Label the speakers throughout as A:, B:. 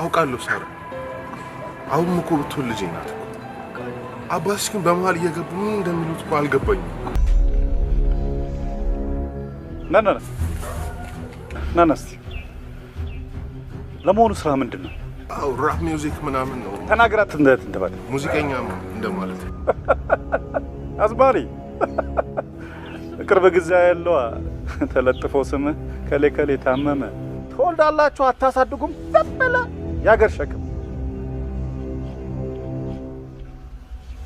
A: አውቃለሁ ሳራ አሁን እኮ ብትወልጂ ናት አባትሽ ግን በመሃል እየገቡ ምን እንደሚሉት እኮ አልገባኝም
B: ናናስቲ ለመሆኑ ስራ ምንድነው?
A: አው ራፕ ሚውዚክ ምናምን ነው
B: ተናግራት እንደባለ
A: ሙዚቀኛ እንደማለት
B: አዝባሪ ቅርብ ጊዜ ያለው ተለጥፎ ስም ከሌ ታመመ ተወልዳላችሁ አታሳድጉም ዘበለ ያገር ሸክም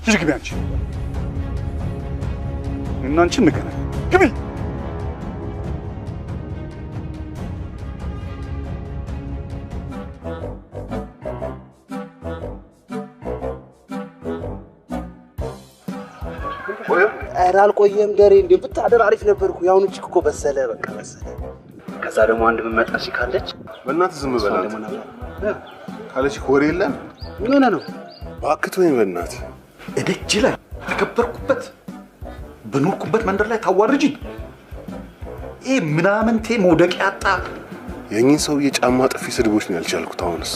B: ይግቢ አንቺ እናንቺ ንገና ግቢ
C: አልቆየም ደሬ እንዴ ብታደር አሪፍ ነበርኩ ያውኑ እኮ በሰለ በቃ በሰለ ከዛ ደግሞ አንድ መመጣሽ ካለች
A: በእናትህ ዝም በላት ካለች ወሬ የለም
C: ምን ሆነ ነው
A: ባክቶኝ በእናትህ
B: እደጅ ላይ ተከበርኩበት በኖርኩበት መንደር ላይ ታዋርጂ ይሄ ምናምንቴ መውደቅ ያጣ
A: የእኚህን ሰውዬ ጫማ ጥፊ ስድቦች ነው ያልቻልኩት አሁንስ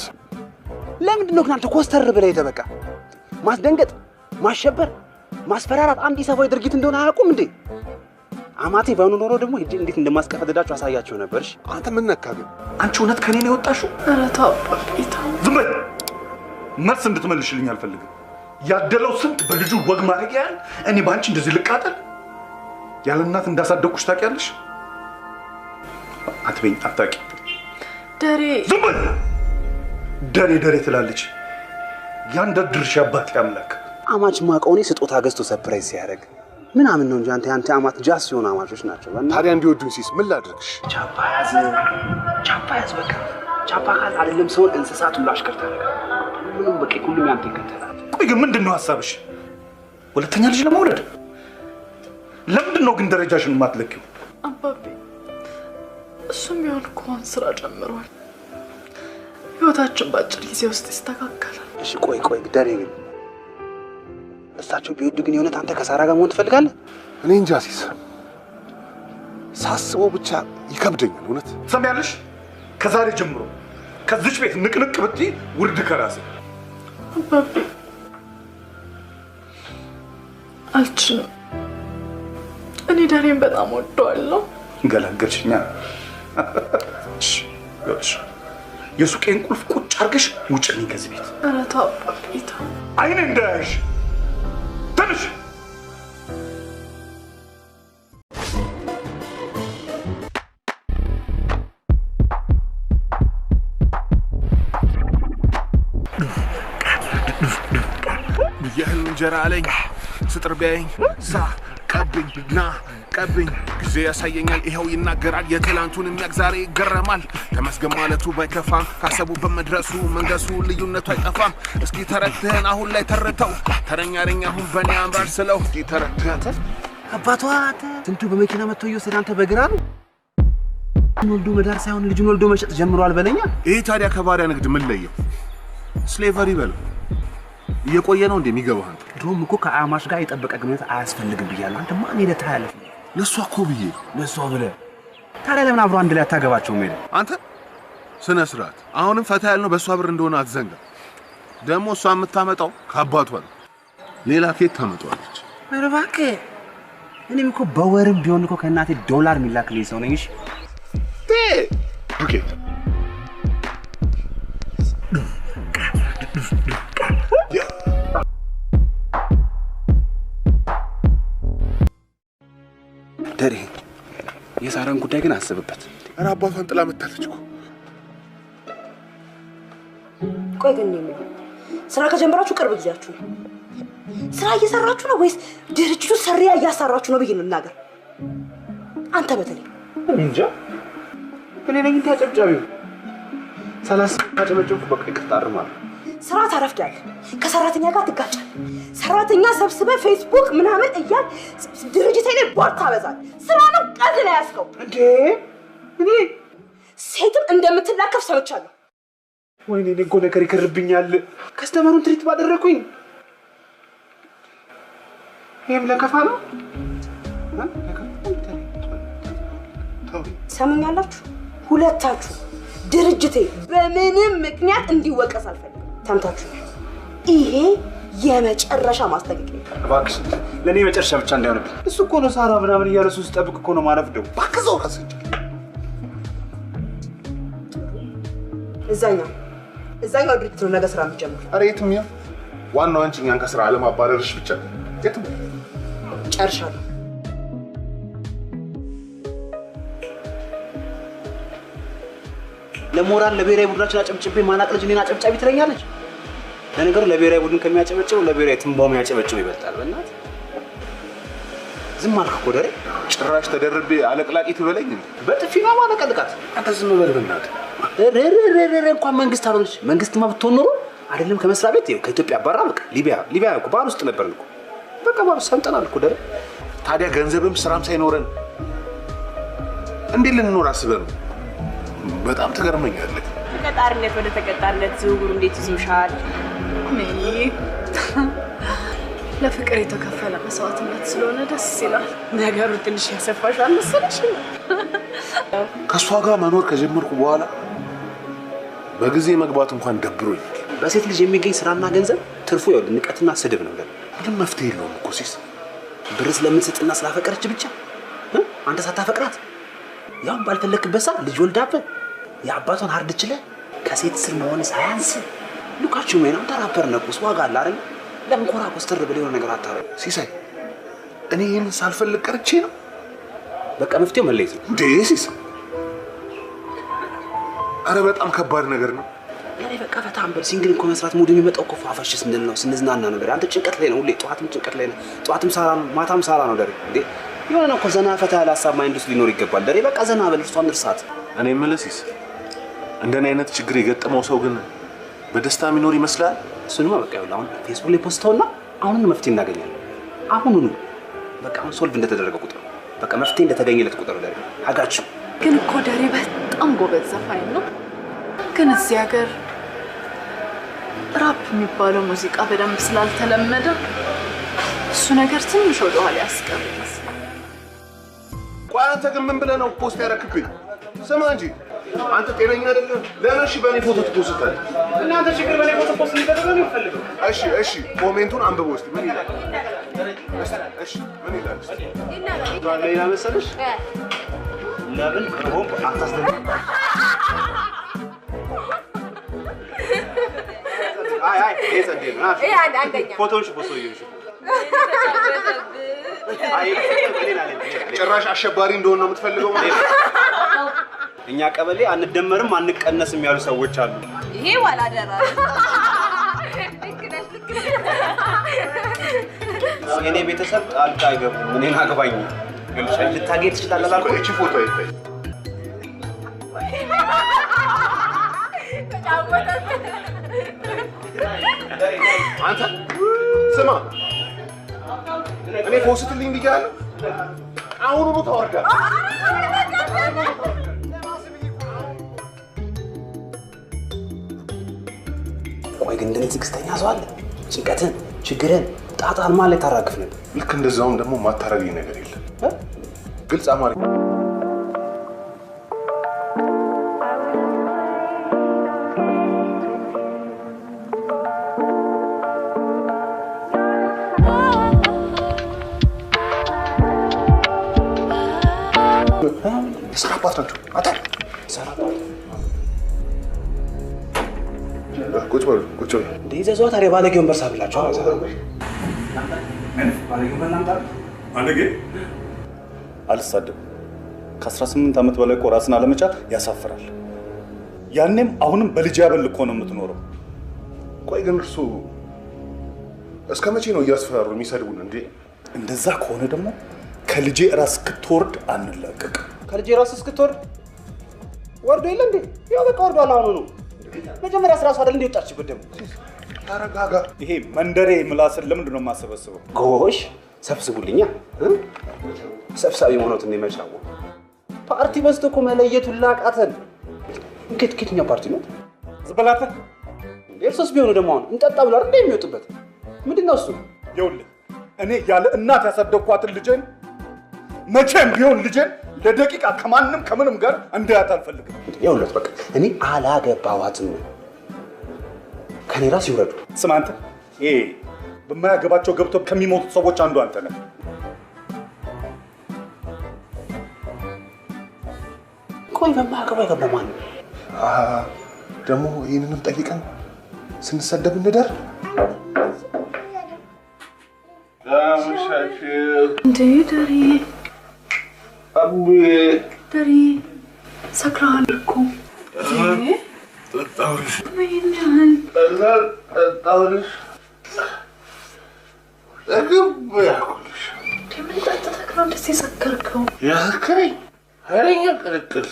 C: ለምንድን ነው እናንተ ኮስተር ብለህ ይደበቃ ማስደንገጥ ማሸበር ማስፈራራት አንድ ይሰፋው ድርጊት እንደሆነ አያውቁም እንዴ አማቴ ባኑ ኖሮ ደግሞ እንዴት እንደማስቀፈደዳችሁ አሳያችሁ ነበርሽ
A: አንተ ምን ነካ ግን
B: አንቺ እውነት ከኔ ነው የወጣሽው
D: ኧረ ተው አባቢታ
B: ዝም በይ መልስ እንድትመልሽልኝ አልፈልግም ያደለው ስንት በልጁ ወግ ማድረግ ያህል እኔ ባንቺ እንደዚህ ልቃጠል ያለ እናት እንዳሳደግኩሽ ታውቂያለሽ አትበኝ አታውቂ
D: ደሬ
B: ዝም በይ ደሬ ትላለች ያንደ ድርሻ አባቴ አምላክ
C: አማች ማቀውኔ ስጦታ ገዝቶ ሰርፕራይዝ ሲያደርግ ምናምን ነው እንጂ አንተ አማት ጃስ ሲሆን አማቾች ናቸው
A: ታዲያ እንዲወዱኝ ሲስ ምን ላድርግሽ
C: ቻፓያዝ በቃ ቻፓ ካል አይደለም ሰው እንስሳት ሁሉ አሽከርታ ነገር ምንም በቃ ሁሉም ያንተ ይከተላል
B: ቆይ ግን ምንድነው ሐሳብሽ ሁለተኛ ልጅ ለመውለድ ለምንድነው ግን ደረጃሽን ማትለኪው
D: አባቢ እሱም ቢሆን እኮ ስራ ጀምሯል ህይወታችን ባጭር ጊዜ ውስጥ ይስተካከላል
C: እሺ ቆይ ደሬ ግን እሳቸው ቢወዱ ግን የሆነ አንተ ከሳራ ጋር መሆን ትፈልጋለህ
A: እኔ እንጃ ሲስ ሳስበው ብቻ ይከብደኛል እውነት
B: ሰማያለሽ ከዛሬ ጀምሮ ከዚች ቤት ንቅንቅ ብትይ ውርድ ከራሴ
D: አባቢ አልችልም እኔ ደሬን በጣም ወደዋለሁ
B: ገላገልሽኛ እሺ የሱቄን ቁልፍ ቁጭ አድርገሽ ውጭልኝ ከዚህ ቤት
D: ኧረ ተው አባቢታ
B: አይኔ እንዳያሽ ተነሽ
A: የህል እንጀራ አለኝ ስጥር ቢያየኝ ሳ ቀብኝ ና ቀብኝ ጊዜ ያሳየኛል ይኸው ይናገራል የትላንቱን የሚያቅ ዛሬ ይገረማል ተመስገን ማለቱ ባይከፋም ካሰቡ በመድረሱ መንገሱ ልዩነቱ አይጠፋም እስኪ ተረድተን አሁን ላይ ተረተው ተረኛረኛ አሁን በእኔ አምራል ስለው እስኪ ተረድተህ
C: አባቷ ትንቱ በመኪና መጥቶ ይወሰድ አንተ በግራ ነው ወልዶ መዳር ሳይሆን ልጅን ወልዶ መሸጥ ጀምሯል በለኛ
A: ይሄ ታዲያ ከባሪያ ንግድ ምን ለየው ስሌቨሪ በለው እየቆየ ነው እንደሚገባው አንተ
C: ድሮም እኮ ከአማሽ ጋር የጠበቀ ግንኙነት አያስፈልግም ብያለሁ አንተ ማን ሄደ ታያለህ
A: ለሷ እኮ ብዬ
C: ለሷ ብለህ ታዲያ ለምን አብሮ አንድ ላይ አታገባቸውም ሄደ
A: አንተ ስነ ስርዓት አሁንም ፈታ ያልነው በሷ ብር እንደሆነ አትዘንጋ ደግሞ እሷ የምታመጣው ከአባቷ ነው ሌላ ኬት ታመጣለች
C: ኧረ እባክህ እኔም እኮ በወርም ቢሆን እኮ ከእናቴ ዶላር የሚላክልኝ ሰው ነኝ እሺ
A: ኦኬ
C: ደሬ የሳራን ጉዳይ ግን አስብበት
A: ኧረ አባቷን ጥላ መታለች እኮ
E: ቆይ ግን ነው ስራ ከጀመራችሁ ቅርብ ጊዜያችሁ ነው ስራ እየሰራችሁ ነው ወይስ ድርጅቱ ሰሪያ እያሰራችሁ ነው ብዬ ልናገር አንተ በተለይ
C: እንጃ እኔ ነኝ ታጨብጫቢው ሰላሳ ታጨብጨብኩ በቃ ይከታርማል
E: ስራ ታረፍዳል ከሰራተኛ ጋር ትጋጫል ሰራተኛ ሰብስበ ፌስቡክ ምናምን እያል ድርጅት ላይ ቦርድ ታበዛል ስራ ነው ቀልድ ላይ ያስከው
C: እንዴ እኔ
E: ሴትም እንደምትላከፍ ሰምቻለሁ
C: ወይኔ እኔ እኮ ነገር ይከርብኛል ከስተመሩን ትሪት ባደረኩኝ ይሄም ለከፋ ነው ሰምኛላችሁ ሁለታችሁ
E: ድርጅቴ በምንም ምክንያት እንዲወቀስ አልፈልግም። ሰምታችሁ? ይሄ የመጨረሻ ማስጠንቀቂያ።
C: እባክሽ ለኔ መጨረሻ ብቻ እንዳይሆንብኝ። እሱ እኮ ነው ሳራ ምናምን እያለ እሱ ሲጠብቅ እኮ ነው ማረፍደው።
A: ባክዞ ራስህ
E: እዛኛው ድርጅት ነው ነገ ስራ የሚጀምር።
A: ኧረ የትም ያው ዋናው አንቺ እኛን ከስራ አለማባረርሽ ብቻ። የትም
E: ጨርሻለሁ።
C: ለሞራል ለብሔራዊ ቡድናችን አጨብጭቤ ማናቅ ልጅ እኔን አጨብጫቢ ትለኛለች። ለነገሩ ለብሔራዊ ቡድን ከሚያጨበጭበው ለብሔራዊ ትንባው የሚያጨበጭበው ይበልጣል። በእናትህ ዝም አልክ እኮ ደሬ።
A: ጭራሽ ተደርቤ አለቅላቂ ትበለኝ እንዴ?
C: በጥፊ ነው ማለቀልቃት።
A: አንተ ዝም በል በእናትህ።
C: እንኳን መንግስት አልሆነች። መንግስትማ ብትሆን ኖሮ አይደለም ከመስሪያ ቤት ይኸው ከኢትዮጵያ አባራ በቃ ሊቢያ እኮ ባህር ውስጥ ነበርን እኮ። በቃ ባህር ሰምጠናል እኮ ደሬ።
A: ታዲያ ገንዘብም ስራም ሳይኖረን እንዴት ልንኖር አስበህ ነው? በጣም ተገርመኛለህ።
F: ተቀጣሪነት ወደ ተቀጣሪነት ዝውውሩ እንዴት ይዞሻል?
D: ለፍቅር የተከፈለ መስዋዕትነት ስለሆነ ደስ ይላል።
F: ነገሩ ትንሽ ያሰፋሻል መሰለሽ።
A: ከእሷ ጋር መኖር ከጀመርኩ በኋላ በጊዜ መግባት እንኳን ደብሮኝ።
C: በሴት ልጅ የሚገኝ ስራና ገንዘብ ትርፉ ይኸውልህ ንቀትና ስድብ ነው።
A: ምንም መፍትሄ የለውም እኮ ሲስ።
C: ብር ስለምትሰጥና ስላፈቀረች ብቻ አንተ ሳታፈቅራት ያው ባልፈለክበት ሰዓት ልጅ ወልዳብህ የአባቷን ሀርድ ችለህ ከሴት ስር መሆን ሳያንስ ሉካችሁ ምን አንተራፐር ነቁስ ዋጋ አለ አይደል? ለምን ኮራ ኮስተር ብለህ የሆነ ነገር አታረግ
A: ሲሳይ። እኔ ይሄን ሳልፈልግ ቀርቼ ነው።
C: በቃ መፍትሄው መለየት ነው
A: እንዴ ሲስ? አረ በጣም ከባድ ነገር ነው።
C: እኔ በቃ ፈታ አንበል። ሲንግል እኮ መስራት ሙድ የሚመጣው እኮ ፋፋሽ ስንል ነው ስንዝናና ነገር። አንተ ጭንቀት ላይ ነው ሁሌ። ጠዋትም ጭንቀት ላይ ነው፣ ጠዋትም ሳራ ነው፣ ማታም ሳራ ነው ደሬ። እንዴ የሆነ እኮ ዘና ፈታ ያለ ሀሳብ ማይንድ ውስጥ ሊኖር ይገባል ደሬ። በቃ ዘና በል እሷን እርሳት።
A: እኔ የምልህ ሲስ፣ እንደኔ አይነት ችግር የገጠመው ሰው ግን በደስታ የሚኖር ይመስላል?
C: እሱንማ በቃ ይኸውልህ አሁን ፌስቡክ ላይ ፖስተውና አሁን መፍትሄ እናገኛለን። አሁኑኑ በቃ አሁን ሶልቭ እንደተደረገ ቁጥር በቃ መፍትሄ እንደተገኘለት ቁጥር ደሬ አጋችሁ።
D: ግን እኮ ደሬ በጣም ጎበዝ ዘፋኝ ነው። ግን እዚህ ሀገር ራፕ የሚባለው ሙዚቃ በደንብ ስላልተለመደ እሱ ነገር ትንሽ ወደኋላ ያስቀር ይመስላል።
A: ቆይ አንተ ግን ምን ብለህ ነው ፖስት ያደረክብኝ? ስማ እንጂ አንተ ጤነኛ አይደለም። ለምን እሺ በእኔ ፎቶ ትፖስታለህ?
C: እናንተ ችግር በእኔ ፎቶ ፖስት እንዲደረግ ነው የምፈልገው።
A: እሺ ኮሜንቱን አንብበው እስኪ ምን ይላል? እሺ ምን ይላል?
C: ሌላ መሰለሽ ለምን ከቦምብ አታስደርግ? አይ እሰንዴ ነው
F: አንደኛ
C: ፎቶሽ ፖስቶ ይይሽ አይ
A: ጭራሽ አሸባሪ እንደሆነ ነው የምትፈልገው ማለት ነው?
C: እኛ ቀበሌ አንደመርም አንቀነስም ያሉ ሰዎች አሉ።
F: ይሄ ዋላደራ
C: የኔ ቤተሰብ ጣልቃ አይገቡም። እኔን አግባኝ ይልሻል። ልታገኝ ትችላለህ አልኩ።
A: እቺ ፎቶ አይታይ። አንተ ስማ፣ እኔ ፖስትልኝ ብያለሁ። አሁኑኑ ታወርዳለህ።
C: ቆይ ግን እንደዚህ ትዕግስተኛ ሰው አለ? ጭንቀትን፣ ችግርን፣ ጣጣን ማለት ታራግፍ ነበር።
A: ልክ እንደዛውም ደግሞ ማታረገኝ ነገር የለም። ግልጽ አማርኛ ሰራባት ናቸው። አታ
C: ሰራባት
A: ቁጭ በሉ ቁጭ በሉ።
C: እንዴ ዘዟት ታዲያ ባለጌ ወንበር ሳብላችሁ ባለጌ ወንበር ናምጣ።
B: ባለጌ አልሳደብም። ከ18 ዓመት በላይ እኮ ራስን አለመቻል ያሳፍራል። ያኔም አሁንም በልጅ ያበል እኮ ነው የምትኖረው።
A: ቆይ ግን እርሱ እስከ መቼ ነው እያስፈራሩ የሚሰድቡን እንዴ?
B: እንደዛ ከሆነ ደግሞ ከልጄ ራስ እስክትወርድ አንላቀቅ።
C: ከልጄ ራስ እስክትወርድ ወርዶ የለ እንዴ? ያው በቃ ወርዷል። አሁኑ ነው መጀመሪያ ስራሱ አይደል እንዴ ወጣችበት ደግሞ።
A: ተረጋጋ።
B: ይሄ መንደሬ ምላስን ለምንድን ነው የማሰበስበው?
C: ጎሽ ሰብስቡልኛ። ሰብሳቢ መሆኑት እንደመቻው ፓርቲ በዝቶ እኮ መለየቱን ላቃተን። ከየትኛው ፓርቲ ነው?
B: ዝበላተ
C: እርሶስ ቢሆኑ ደግሞ አሁን እንጠጣ ብሎ አይደል የሚወጡበት? ምንድነው እሱ?
B: ይኸውልህ እኔ ያለ እናት ያሳደግኳትን ልጄን መቼም ቢሆን ልጄን ለደቂቃ ከማንም ከምንም ጋር እንዳያት አልፈልግም።
C: ይኸውልህ በቃ እኔ አላገባዋትም። ከኔ ራስ ይውረዱ።
B: ስማ አንተ በማያገባቸው ገብተው ከሚሞቱት ሰዎች አንዱ አንተ ነህ።
C: ቆይ በማያገባ የገባው ማን ነው?
A: ደግሞ ይህንንም ጠይቀን ስንሰደብ እንደር
D: እንዴ ደሪ ደሪ ሰክራሃል እኮ ምን ያህል ምን ጠጥተህ ነው እንደዚህ የሰከርከው?
A: ያሰከረኝ ኃይለኛ ቅልቅል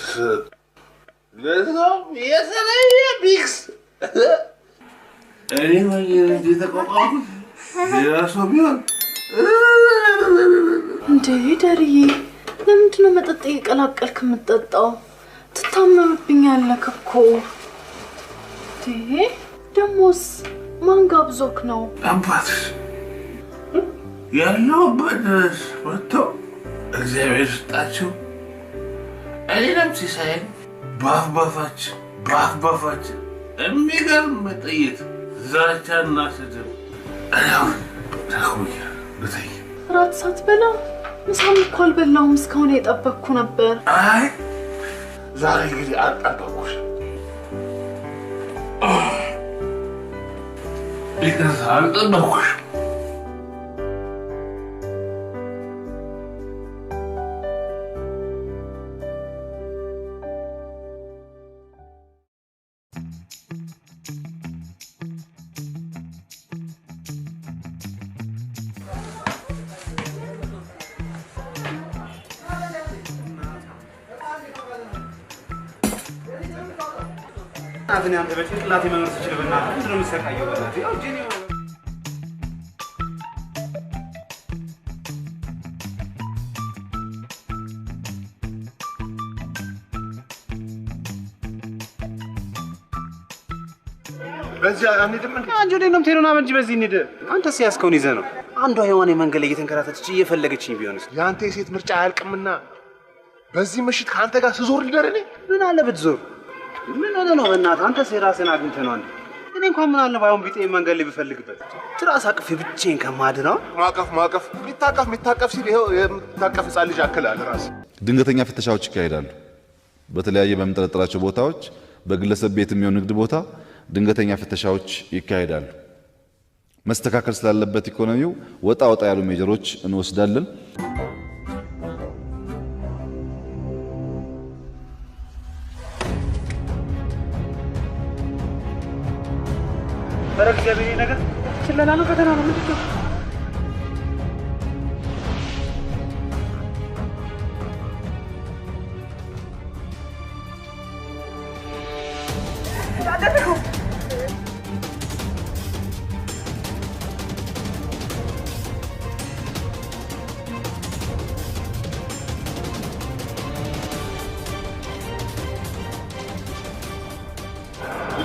A: ለዛም የተለየ ቢክስ እኔ መንገድ እንጂ ተቋቋምኩት ሌላ ሰው ቢሆን
D: እንዴ ደርዬ ለምንድን ነው መጠጥ እየቀላቀልክ የምትጠጣው? ትታመምብኛለህ እኮ። ደሞስ ማን ጋብዞክ ነው?
A: አባትሽ ያለሁበት ድረስ መጥተው እግዚአብሔር ስጣቸው እኔንም ሲሳይን በአፍ ባፋችን የሚገርም መጠየት ዛቻና ስድብ እኔውን ተኩያ ልተይ
D: ራት ሳትበላ ምሳም እኮ አልበላሁም። እስካሁን የጠበቅኩ ነበር።
A: አይ ዛሬ እንግዲህ አልጠበቅኩሽ። ይቅርታ አልጠበቅኩሽ።
C: አሁን አንተ በጭንቅላቴ መኖር ትችል በእናትህ ምንድን ነው የምትሰቃየው? በእናትህ ያው ጂኒ
A: በዚህ አንሄድም እንዴ?
C: አንቺ ወዴት ነው የምትሄደው? ና እንጂ በዚህ እንሂድ። አንተስ ያዝከውን ይዘህ ነው። አንዷ ሔዋን የመንገድ ላይ እየተንከራተተች እየፈለገችኝ ቢሆንስ?
A: የአንተ የሴት ምርጫ አያልቅምና በዚህ ምሽት ከአንተ ጋር ስዞር ልደር እኔ?
C: ምን አለ ብትዞር? ምን ሆነ ነው በእናትህ? አንተስ የራስህን አግኝተህ ነው አንተ። እኔ እንኳን ምን አለ ባይሆን ቢጤ መንገድ ላይ ብፈልግበት ትራስ አቅፌ ብቻዬን ከማድረው
A: ማቀፍ የሚታቀፍ ሲል ይኸው የምታቀፍ ህፃን ልጅ አክላል ራስ።
G: ድንገተኛ ፍተሻዎች ይካሄዳሉ። በተለያየ በምንጠረጥራቸው ቦታዎች በግለሰብ ቤት የሚሆን ንግድ ቦታ ድንገተኛ ፍተሻዎች ይካሄዳሉ። መስተካከል ስላለበት ኢኮኖሚው ወጣ ያሉ ሜጀሮች እንወስዳለን።
C: በረግ ገበሬ ነገር ስለላ ነው ፈተና ነው ምንድን ነው?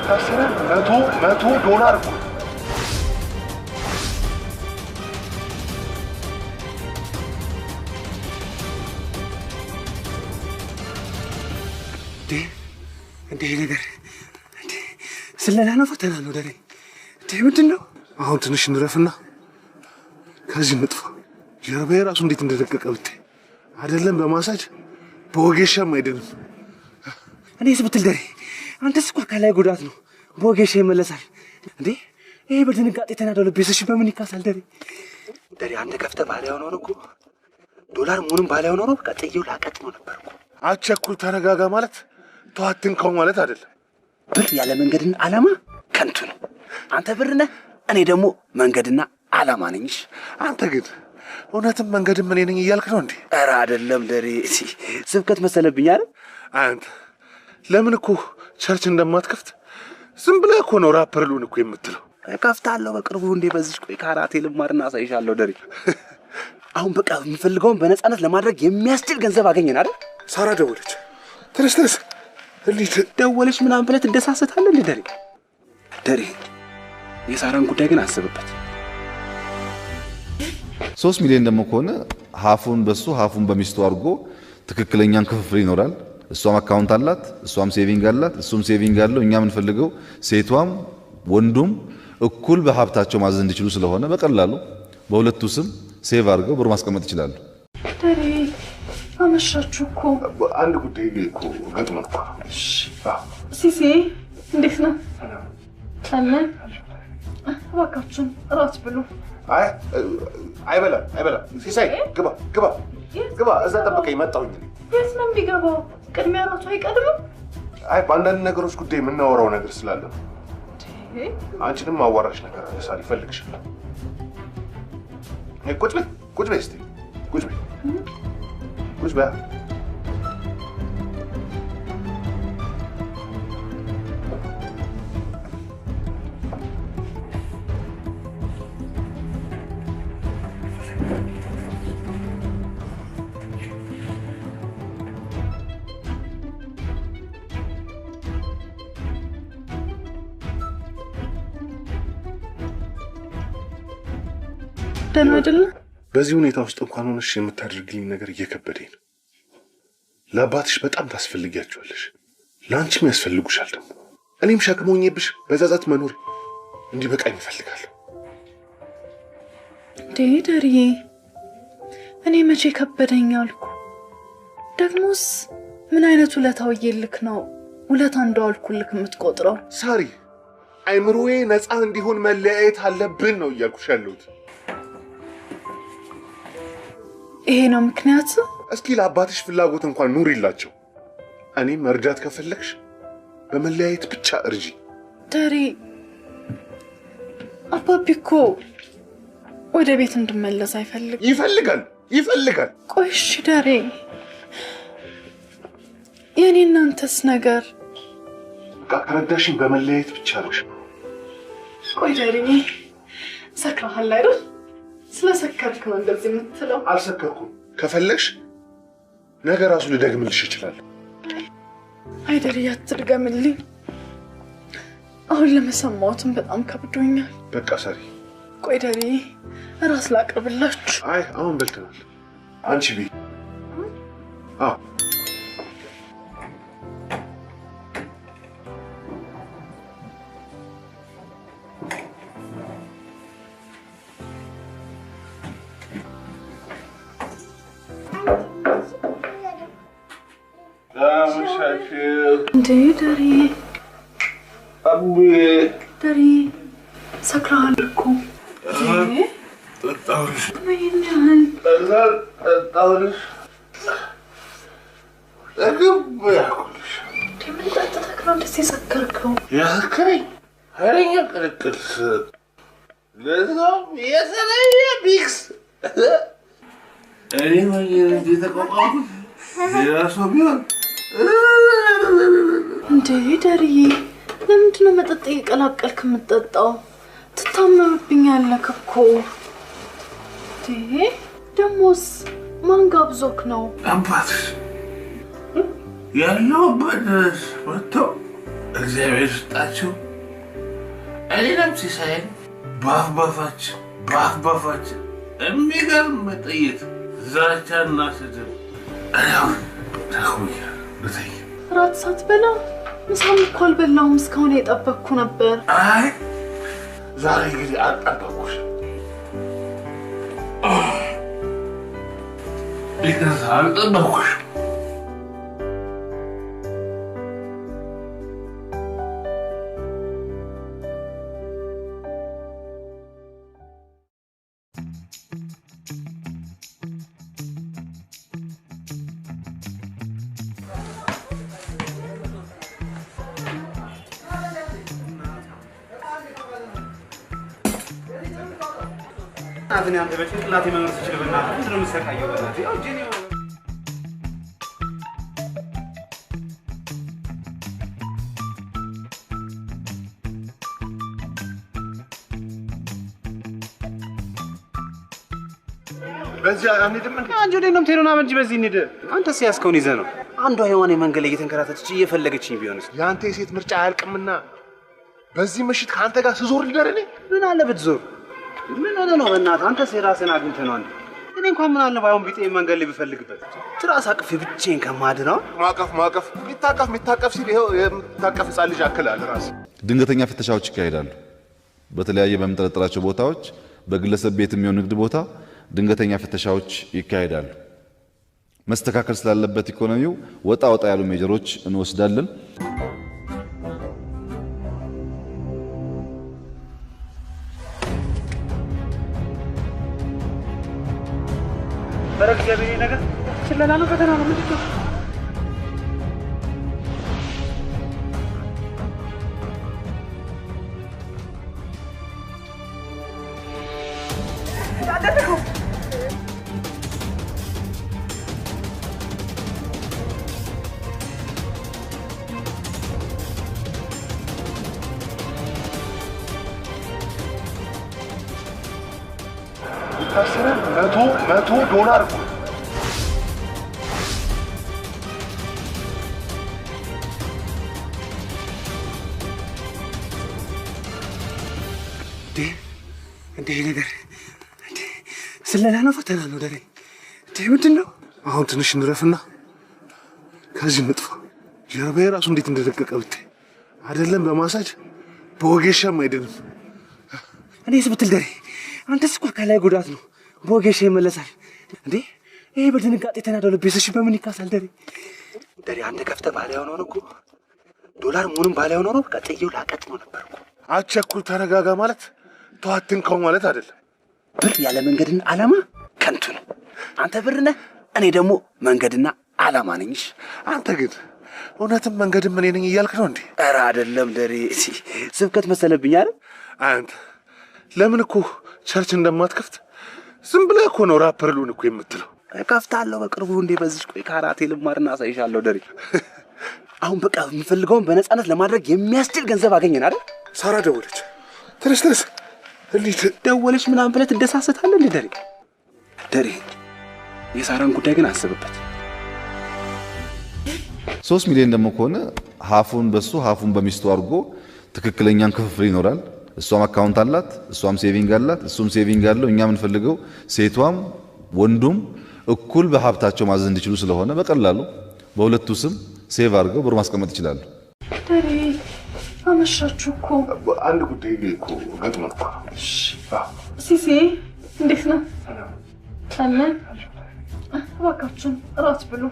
A: ታሰረ $100 እኮ
C: እንዴ ነገር እንዴ ስለላ ነው ፈተና ነው ደሬ እንዴ ምንድን ነው?
A: አሁን ትንሽ እንረፍና ከዚህ እንጥፋ። ጀርባዬ ራሱ እንዴት እንደደቀቀ ብታይ አይደለም በማሳጅ በወጌሻም አይደለም።
C: እኔስ ብትል ደሬ አንተስ እኮ አካላዊ ጉዳት ነው በወጌሻ ይመለሳል እንዴ? ይሄ በድንጋጤ የተናደው ልቤሰሽ በምን ይካሳል ደሬ? ደሬ አንተ ከፍተህ ባላየው ነው እኮ ዶላር መሆኑን ባላየው ነው በቃ ጥዬው ላቀጥመው ነበር እኮ።
A: አትቸኩል፣ ተረጋጋ ማለት ተዋትንከው ማለት አይደለም።
C: ብር ያለ መንገድና ዓላማ ከንቱ ነው። አንተ ብር ነህ፣ እኔ ደግሞ መንገድና ዓላማ ነኝሽ።
A: አንተ ግን እውነትም መንገድም እኔ ነኝ እያልክ ነው እንዴ?
C: ኧረ አይደለም ደሬ፣ ስብከት መሰለብኝ አይደል?
A: አንተ ለምን እኮ ቸርች እንደማትከፍት ዝም ብለህ እኮ ነው ራፐር ልሁን እኮ የምትለው።
C: ከፍታለሁ በቅርቡ እንዴ። በዚህ ቆይ ካራቴ ልማርና አሳይሻለሁ ደሬ። አሁን በቃ የምፈልገውን በነፃነት ለማድረግ የሚያስችል ገንዘብ አገኘን አይደል?
A: ሳራ ደወለች። ተነስ እንዴት
C: ደወለች ምናምን ብለህ ትደሳሰታለህ እንዴ ደሬ? ደሬ የሳራን ጉዳይ ግን አስብበት።
G: 3 ሚሊዮን ደግሞ ከሆነ ሀፉን በሱ ሀፉን በሚስቱ አድርጎ ትክክለኛን ክፍፍል ይኖራል። እሷም አካውንት አላት፣ እሷም ሴቪንግ አላት፣ እሱም ሴቪንግ አለው። እኛ የምንፈልገው ሴቷም ወንዱም እኩል በሀብታቸው ማዘዝ እንዲችሉ ስለሆነ በቀላሉ በሁለቱ ስም ሴቭ አድርገው ብር ማስቀመጥ ይችላሉ።
D: ደሬ አመሻችሁ እኮ።
A: አንድ ጉዳይ እኮ ገጥሞን እኮ።
D: ሲሴ እንዴት ነው? አለን። እባካችሁን እራት ብሉ።
A: አይበላም። ሲሳይ ግባ። እዛ ጠብቀኝ፣ መጣሁኝ።
D: የት ነው የሚገባው? ቅድሚያ እራቱ አይቀድምም?
A: በአንዳንድ ነገሮች ጉዳይ የምናወራው ነገር ስላለ ነው። አንቺንም ማዋራሽ ነገር አለ ሳሪ፣ እፈልግሻለሁ። ቁጭ በይ እስኪ። ቁጭ በይ።
D: ደህና አይደለ?
A: በዚህ ሁኔታ ውስጥ እንኳን ሆነሽ የምታደርግልኝ ነገር እየከበደኝ ነው። ለአባትሽ በጣም ታስፈልጊያቸዋለሽ፣ ለአንቺም ያስፈልጉሻል። ደግሞ እኔም ሸክም ሆኜብሽ በጸጸት መኖር እንዲበቃኝ እፈልጋለሁ።
D: ደርዬ፣ እኔ መቼ ከበደኝ አልኩ? ደግሞስ ምን አይነት ውለታ ውዬልክ ነው ውለታ እንደዋልኩልክ የምትቆጥረው?
A: ሳሪ፣ አይምሮዬ ነፃ እንዲሆን መለያየት አለብን ነው እያልኩሽ ያለሁት።
D: ይሄ ነው ምክንያቱ?
A: እስኪ ለአባትሽ ፍላጎት እንኳን ኑሪላቸው። እኔም መርዳት ከፈለግሽ በመለያየት ብቻ እርጂ።
D: ደሬ፣ አባቢ እኮ ወደ ቤት እንድመለስ አይፈልግም።
A: ይፈልጋል።
D: ቆይ እሺ ደሬ፣ የኔ እናንተስ ነገር?
A: በቃ ከረዳሽኝ በመለያየት ብቻ ነው።
D: ቆይ ደሬ፣ ሰክረሃል አይደል? ስለሰከርክ ነው እንደዚህ የምትለው?
A: አልሰከርኩም። ከፈለግሽ ነገ ራሱ ልደግምልሽ እችላለሁ።
D: አይደል? አትድገምልኝ። አሁን ለመሰማሁትም በጣም ከብዶኛል።
A: በቃ ሳሪ።
D: ቆይ ደሬ፣ ራስ ላቅርብላችሁ።
A: አይ አሁን በልተናል። አንቺ ቢ
D: እንዴ ደሬ፣ ደሬ ሰክረሃል እኮ። ምን ያህል ምን ጠጥተህ ነው እንደዚህ የሰከርከው?
A: ያሰከረኝ ኃይለኛ ቅልቅል፣ ለዛውም የተለየ ቢክስ። እኔ ማየን እንጂ ተቋቋምኩት። ሌላ ሰው ቢሆን
D: እንዴ ደርዬ፣ ለምንድን ነው መጠጥ እየቀላቀልክ የምትጠጣው? ትታመምብኛለህ እኮ። ደሞስ ማን ጋብዞክ ነው?
A: አባትሽ ያለሁበት ድረስ መጥተው እግዚአብሔር ይስጣቸው እኔንም ሲሳይን በአፍ ባፋችን የሚገርም መጠየት፣ ዛቻና ስድብ። እኔው ተኩያ ልተኝ።
D: ራት ሳትበላ ምሳም እኮ አልበላሁም። እስካሁን የጠበቅኩ ነበር።
A: አይ ዛሬ እንግዲህ አልጠበቅኩሽ። ይቅርታ፣ አልጠበቅኩሽ።
C: አዝኔ አንተ በጭንቅላቴ መኖር ትችል በእናትህ ምንድን ነው የምትሰቃየው? በእናትህ ያው ጄኒ
A: በዚህ አንሄድም እንዴ?
C: አንቺ ወዴት ነው የምትሄደው? ና እንጂ በዚህ እንሂድ። አንተስ ያዝከውን ይዘህ ነው። አንዷ ሔዋን የመንገድ ላይ እየተንከራተተች እየፈለገችኝ ቢሆንስ?
A: የአንተ የሴት ምርጫ አያልቅምና በዚህ ምሽት ከአንተ ጋር ስዞር ልደር እኔ?
C: ምን አለ ብትዞር? ምን ሆነህ ነው? በእናትህ አንተስ የራስህን አግኝተህ ነው አንዴ። እኔ እንኳን ምን አለ ባይሆን ቢጤ መንገድ ላይ ብፈልግበት ትራስ አቅፌ ብቻዬን ከማድነው
A: ማቀፍ ሚታቀፍ ሲል ይሄው የምታቀፍ ህፃን ልጅ አክላል ራስ
G: ድንገተኛ ፍተሻዎች ይካሄዳሉ። በተለያየ በምንጠረጥራቸው ቦታዎች በግለሰብ ቤት የሚሆን ንግድ ቦታ ድንገተኛ ፍተሻዎች ይካሄዳሉ። መስተካከል ስላለበት ኢኮኖሚው ወጣ ያሉ ሜጀሮች እንወስዳለን።
C: በረክ ገበሬ ነገር ስለላ ነው ፈተና ነው ምንድን ነው?
A: $100 እኮ
C: እንዴ ነገር እንዴ ስለላ ነው ፈተና ነው ደሬ እንዴ ምንድን ነው?
A: አሁን ትንሽ እንረፍና ከዚህ መጥፋ ጀርባዬ ራሱ እንዴት እንደደቀቀ ብታይ አይደለም በማሳጅ በወጌሻም አይደለም።
C: እኔስ ብትል ደሬ አንተስ እኮ ከላይ ጉዳት ነው በወጌሻ ይመለሳል እንዴ? ይሄ በድንጋጤ ተናደው ልቤስሽ በምን ይካሳል ደሬ? ደሬ አንተ ከፍተህ ባለ ሆኖ ነው እኮ ዶላር ሙሉም ባለ ሆኖ ነው ቀጥዬው ላቀጥ ነው ነበር እኮ።
A: አቸኩል ተረጋጋ ማለት ተዋትንከው ማለት አይደለም።
C: ብር ያለ መንገድና ዓላማ ከንቱ ነው። አንተ ብር ነህ፣ እኔ ደግሞ መንገድና ዓላማ ነኝሽ።
A: አንተ ግን እውነትም መንገድም እኔ ነኝ እያልክ ነው እንዴ?
C: ኧረ አይደለም ደሬ ስብከት መሰለብኝ አይደል?
A: አንተ ለምን እኮ ቸርች እንደማትከፍት ዝም ብለህ እኮ ነው ራፐር ልሁን እኮ የምትለው።
C: ከፍታለሁ በቅርቡ እንዴ በዚህ ቆይ ካራቴ ልማርና አሳይሻለሁ ደሬ። አሁን በቃ የምፈልገውን በነፃነት ለማድረግ የሚያስችል ገንዘብ አገኘን አይደል?
A: ሳራ ደወለች። ተነስ እንዴት
C: ደወለች ምናምን ብለህ ትደሳሰታለህ እንዴ ደሬ? ደሬ የሳራን ጉዳይ ግን አስብበት።
G: 3 ሚሊዮን ደግሞ ከሆነ ሀፉን በሱ ሀፉን በሚስቱ አድርጎ ትክክለኛን ክፍፍል ይኖራል። እሷም አካውንት አላት፣ እሷም ሴቪንግ አላት፣ እሱም ሴቪንግ አለው። እኛ የምንፈልገው ሴቷም ወንዱም እኩል በሀብታቸው ማዘዝ እንዲችሉ ስለሆነ በቀላሉ በሁለቱ ስም ሴቭ አድርገው ብር ማስቀመጥ ይችላሉ።
D: ደሬ አመሻችሁ እኮ
A: አንድ ጉዳይ እኮ ገጥሞን እኮ
D: ሲሲ እንዴት ነው አለ? እባካችሁን እራት ብሉ።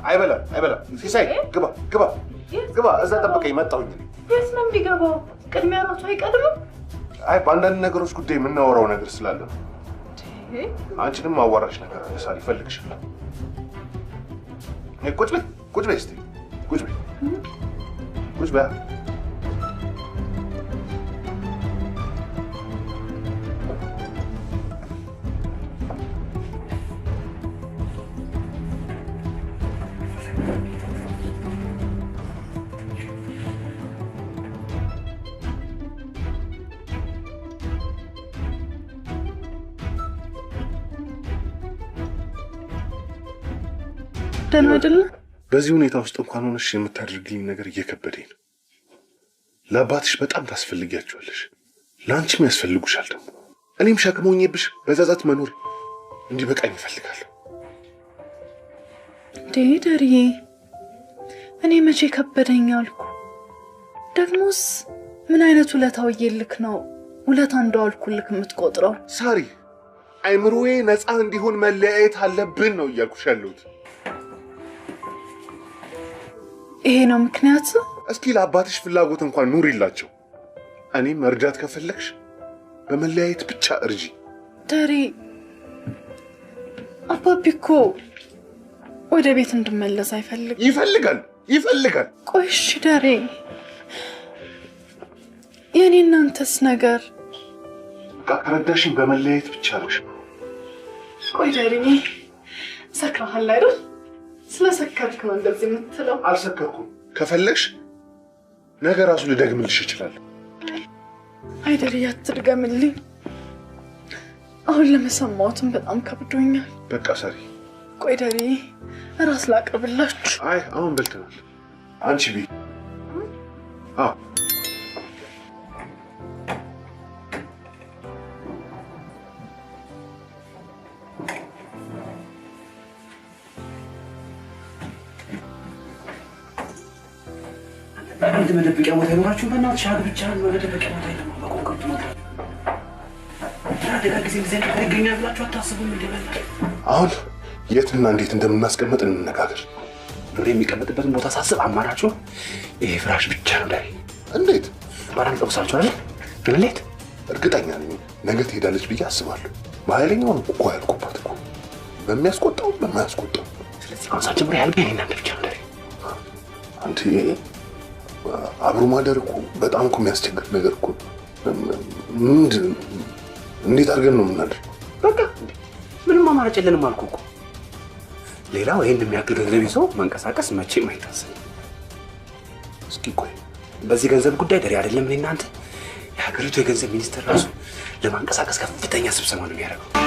A: አይበላም። ሲሳይ ግባ እዛ ጠብቀኝ መጣሁኝ።
D: የት ነው የሚገባው? ቅድሚያ እራቱ አይቀድምም?
A: በአንዳንድ ነገሮች ጉዳይ የምናወራው ነገር ስላለ ነው። አንቺንም አዋራሽ ነገር አለ ሳሪ፣ እፈልግሻለሁ። ቁጭ በይ እስኪ ቁጭ በይ።
D: ደህና አይደለም?
A: በዚህ ሁኔታ ውስጥ እንኳን ሆነሽ የምታደርግልኝ ነገር እየከበደኝ ነው። ለአባትሽ በጣም ታስፈልጊያቸዋለሽ፣ ለአንቺም ያስፈልጉሻል። ደግሞ እኔም ሸክም ሆኜብሽ በጸጸት መኖር እንዲበቃኝ እፈልጋለሁ።
D: ደርዬ እኔ መቼ ከበደኝ አልኩ? ደግሞስ ምን አይነት ውለታ ውዬልክ ነው ውለታ እንደዋልኩልክ የምትቆጥረው?
A: ሳሪ አይምሮዬ ነፃ እንዲሆን መለያየት አለብን ነው እያልኩሽ ያለሁት።
D: ይሄ ነው ምክንያቱ?
A: እስኪ ለአባትሽ ፍላጎት እንኳን ኑሪላቸው። እኔም መርዳት ከፈለግሽ በመለያየት ብቻ እርጂ።
D: ደሬ አባቢ እኮ ወደ ቤት እንድመለስ አይፈልግም።
A: ይፈልጋል።
D: ቆይ እሺ ደሬ የኔ እናንተስ ነገር
A: ከረዳሽኝ በመለያየት ብቻ ነሽ።
D: ቆይ ደሬ ሰክረሃል አይደል? ስለሰከርክ ነው እንደዚህ የምትለው?
A: አልሰከርኩም። ከፈለግሽ ነገ ራሱ ልደግምልሽ እችላለሁ።
D: አይደል አትድገምልኝ። አሁን ለመሰማሁትም በጣም ከብዶኛል።
A: በቃ ሳሪ
D: ቆይ ደሬ ራስ ላቅርብላችሁ።
A: አሁን በልተናል። አንቺ ቢ
C: እናንተ መደበቂያ ቦታ ይኖራችሁ በእናትሽ አግብቻ ነው መደበቂያ ቦታ የለም በኮንክሪት ነው ታዲያ ጊዜ ይገኛል ብላችሁ አታስቡም እንዴ?
A: አሁን የትና እንዴት እንደምናስቀምጥ እንነጋገር።
C: ብሬ የሚቀመጥበትን ቦታ ሳስብ አማራጩ ይሄ ፍራሽ ብቻ ነው። ዳይ
A: እንዴት
C: ባራን ጠብሳችሁ አይደል? እንዴት
A: እርግጠኛ ነኝ ነገ ትሄዳለች ብዬ አስባለሁ። በኃይለኛው ነው እኮ ያልኩባት እኮ በሚያስቆጣው በማያስቆጣው።
C: ስለዚህ አሁን ሳጀምር ያልከኝ እናንተ ብቻ ነው። ዳይ
A: አንተ አብሮ ማደር እኮ በጣም እኮ የሚያስቸግር ነገር እኮ ምንድን እንዴት አድርገን ነው የምናደርገው?
C: በቃ ምንም አማራጭ የለንም አልኩ እኮ። ሌላው ይሄን የሚያክል ገንዘብ ይዞ መንቀሳቀስ መቼም አይታሰብም።
A: እስኪ ቆይ
C: በዚህ ገንዘብ ጉዳይ ደሪ አይደለም እኔ እናንተ የሀገሪቱ የገንዘብ ሚኒስትር ራሱ ለማንቀሳቀስ ከፍተኛ ስብሰባ ነው የሚያደርገው።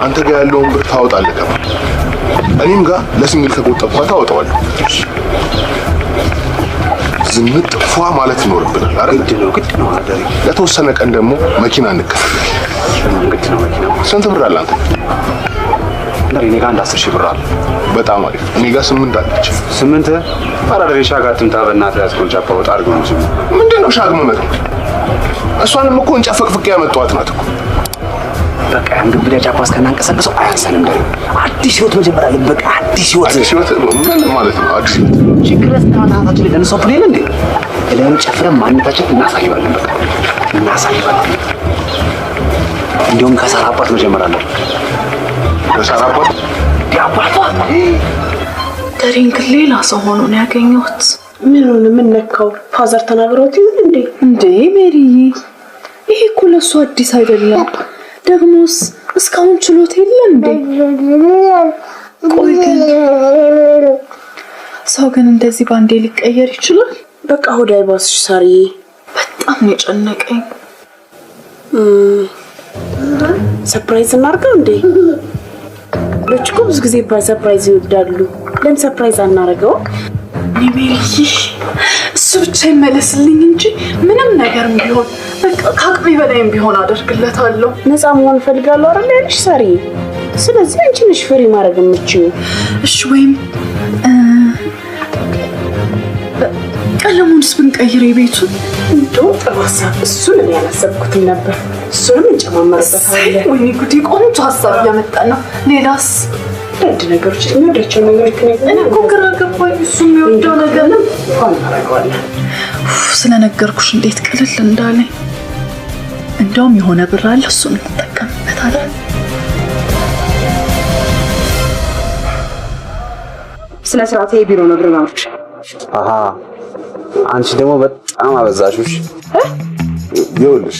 A: አንተ ጋር ያለውን ብር ታወጣለህ ገባ። እኔም ጋር ለሲንግል ከቆጠብኳ ታወጣዋለህ። ዝምጥ ፏ ማለት ይኖርብናል አይደል?
C: ግድ ነው አይደል?
A: ለተወሰነ ቀን ደግሞ መኪና እንከራለን።
C: ግድ ነው መኪና።
A: ስንት ብር አለ አንተ?
C: እኔ ጋር 10,000 ብር አለ።
A: በጣም አሪፍ። እኔ ጋር 8 አለች።
C: 8? ኧረ ደሬሻ ጋር ትምታ በእናትህ ያዝኩን ጫፓ ወጣ አድርገው እንጂ
A: ምንድነው ሻግም መጥቶ? እሷንም እኮ እንጨት ፍቅፍቄ ያመጣኋት ናት እኮ።
C: በቃ እንግዲህ ብለ ጫፓ እስከናንቀሳቀሰው አያንሰንም። ደሬ አዲስ ህይወት መጀመር አለብን። በቃ አዲስ ህይወት
A: ምን ማለት ነው? አዲስ ህይወት
C: ችግርስ ታናታችን ላይ ደንሰው ፕሌን እንዴ ለምን ጨፍረን ማንነታችን እናሳይባለን። በቃ እናሳይባለን። እንዲሁም ከሰራባት መጀመር አለብን።
A: ከሰራባት
C: ያባቷ
D: ደሬን ግን ሌላ ሰው ሆኖ ነው ያገኘሁት።
F: ምን ነካው? ፋዘር ተናግረውት ይሁን እንዴ
D: ሜሪዬ፣ ይሄ እኮ ለሱ አዲስ አይደለም። ደግሞስ እስካሁን ችሎት የለ እንዴ? ቆይ ግን ሰው ግን እንደዚህ ባንዴ ሊቀየር ይችላል?
F: በቃ ሆድ አይባስሽ ሳርዬ።
D: በጣም ነው የጨነቀኝ።
F: ሰርፕራይዝ እናድርገው እንዴ? ልጅ እኮ ብዙ ጊዜ ሰርፕራይዝ ይወዳሉ። ለምን ሰርፕራይዝ አናደርገው?
D: ሜሪዬ፣ እሱ ብቻ ይመለስልኝ እንጂ ምንም ነገርም ቢሆን በቃ ከአቅሜ በላይም ቢሆን አደርግለታለሁ።
F: ነፃ መሆን እፈልጋለሁ አይደል ያልሽ ሳርዬ? ስለዚህ አንቺ ነሽ ፍሪ ማድረግ የምትችይው።
D: እሺ፣ ወይም ቀለሙንስ ብንቀይር የቤቱን
F: እንደው ጥሩ ሀሳብ። እሱን እኔ ያላሰብኩትም ነበር። እሱንም እንጨማመርበታለን።
D: ወይኔ ጉዴ፣ ቆንጆ ሀሳብ እያመጣን ነው። ሌላስ?
F: አንድ ነገሮች የሚወዳቸው ነገሮች
D: እኔ እኮ ግራ ገባኝ። እሱ የሚወደው ነገር ነው።
F: እናደርገዋለን።
D: ስለነገርኩሽ እንዴት ቅልል እንዳለኝ። እንደውም የሆነ ብር አለ፣ እሱን እንጠቀምበታለን።
E: ስነ ስርዓት የቢሮ ነገር ነው።
C: አሃ አንቺ ደግሞ በጣም አበዛሽሽ።
A: ይኸውልሽ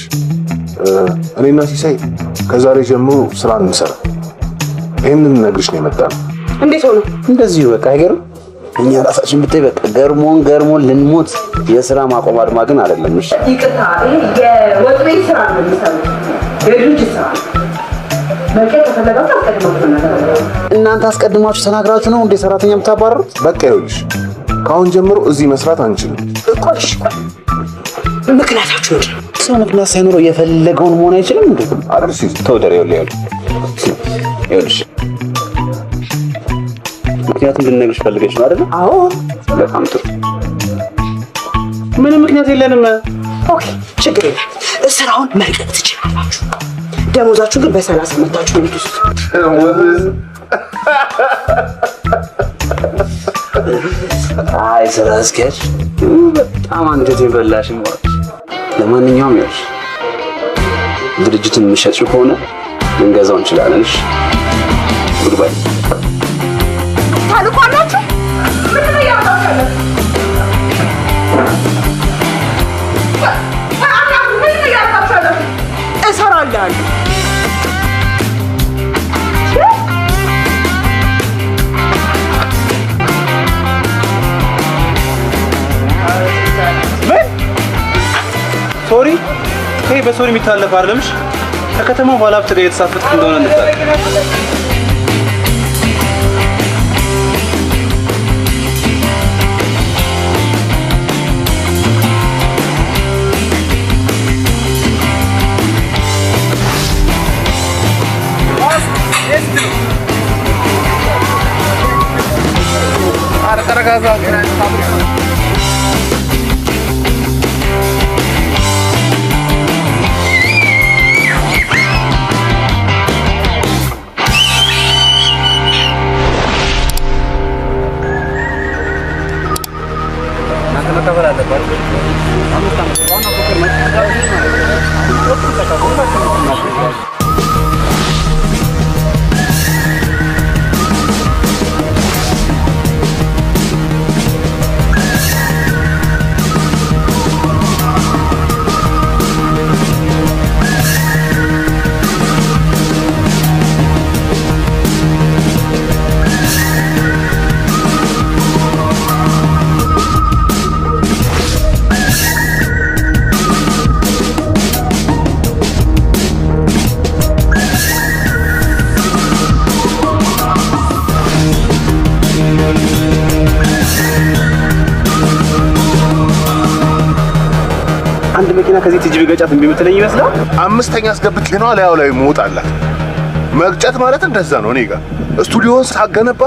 A: እኔና ሲሳይ ከዛሬ ጀምሮ ስራ እንሰራ። ይሄንን ነግርሽ ነው የመጣነው።
E: እንዴት ሆነ?
C: እንደዚሁ በቃ አይገርም። እኛ ራሳችን ብታይ በቃ ገርሞን ልንሞት። የስራ ማቆም አድማ ግን አይደለም። እሺ
E: ይቅርታ፣ ይሄ የወጥ ቤት ስራ ነው የሚሰራው። የድርጅት ስራ መልቀቅ ከፈለጋችሁ አስቀድማችሁ ተናገሩ።
C: እናንተ አስቀድማችሁ ተናግራችሁ ነው እንዴ ሰራተኛ የምታባረሩት?
A: በቃ ይኸውልሽ ከአሁን ጀምሮ እዚህ መስራት አንችልም።
E: ቆይ ምክንያታችሁ ምንድን ነው?
C: ሰው ምክንያት ሳይኖረው የፈለገውን መሆን አይችልም እንዴ?
A: አርሲ
C: ተወደረ ይኸውልሽ ምክንያቱም ልነግርሽ ፈልገሽ ነው አይደል?
E: አዎ።
C: በጣም ጥሩ። ምንም ምክንያት የለንም።
E: ኦኬ፣ ችግር የለም። ስራውን መልቀቅ ትችላላችሁ። ደሞዛችሁ ግን በ30 መታችሁ ነው የምትወስዱት።
C: አይ ስራ አስኪያጅ በጣም አንጀት ይበላሽ ማለት። ለማንኛውም ይኸውልሽ ድርጅቱን የምትሸጪው ከሆነ ልንገዛው እንችላለን። እሺ ጉድባይ
E: ታልቋላችሁ። ምን ነው ያወጣችሁ? እሰራለሁ።
C: ሶሪ፣ ይሄ በሶሪ የሚታለፍ አይደለምሽ። ከከተማው ባለሀብት ጋር የተሳፈጥክ እንደሆነ እንታል። አንድ መኪና ከዚህ ትጅብ ገጫት እምቢ የምትለኝ ይመስላል።
A: 5ኛ አስገብቼ ነው ላያው ላይ ሞት አላት። መግጨት ማለት እንደዛ ነው። እኔ ጋር ስቱዲዮን ሳገነባ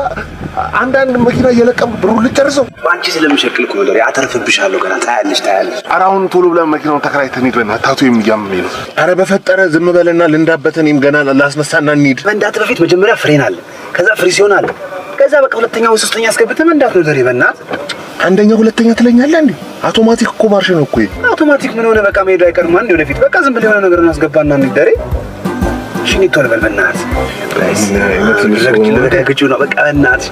A: አንዳንድ መኪና እየለቀም ብሩን ልጨርሰው
C: ባንቺ ስለምሸክል እኮ ነው። አተርፍብሻለሁ ገና ታያለሽ።
A: ኧረ አሁን ቶሎ ብለን መኪናውን ተከራይተን ሂድ በእናትህ። ታቱ የሚያምነኝ ነው። ኧረ በፈጠረ ዝም በልና ልንዳበተን ገና ላስነሳና እንሂድ።
C: መንዳት በፊት መጀመሪያ ፍሬን አለ፣ ከዛ ፍሪሲዮን አለ፣ ከዛ በቃ ሁለተኛው ሶስተኛ አስገብተህ መንዳት ነው። ዘሬ በእናትህ
A: አንደኛ ሁለተኛ ትለኛለህ እንዴ? አውቶማቲክ እኮ ማርሽ ነው እኮ።
C: አውቶማቲክ ምን ሆነ? በቃ መሄዱ አይቀርም። አንዴ ወደፊት በቃ ዝም ብለህ የሆነ ነገር እናስገባና እንሂድ። ሽኒ ቶሎ በል በእናትህ። ረግጭ ነው በቃ በእናትህ።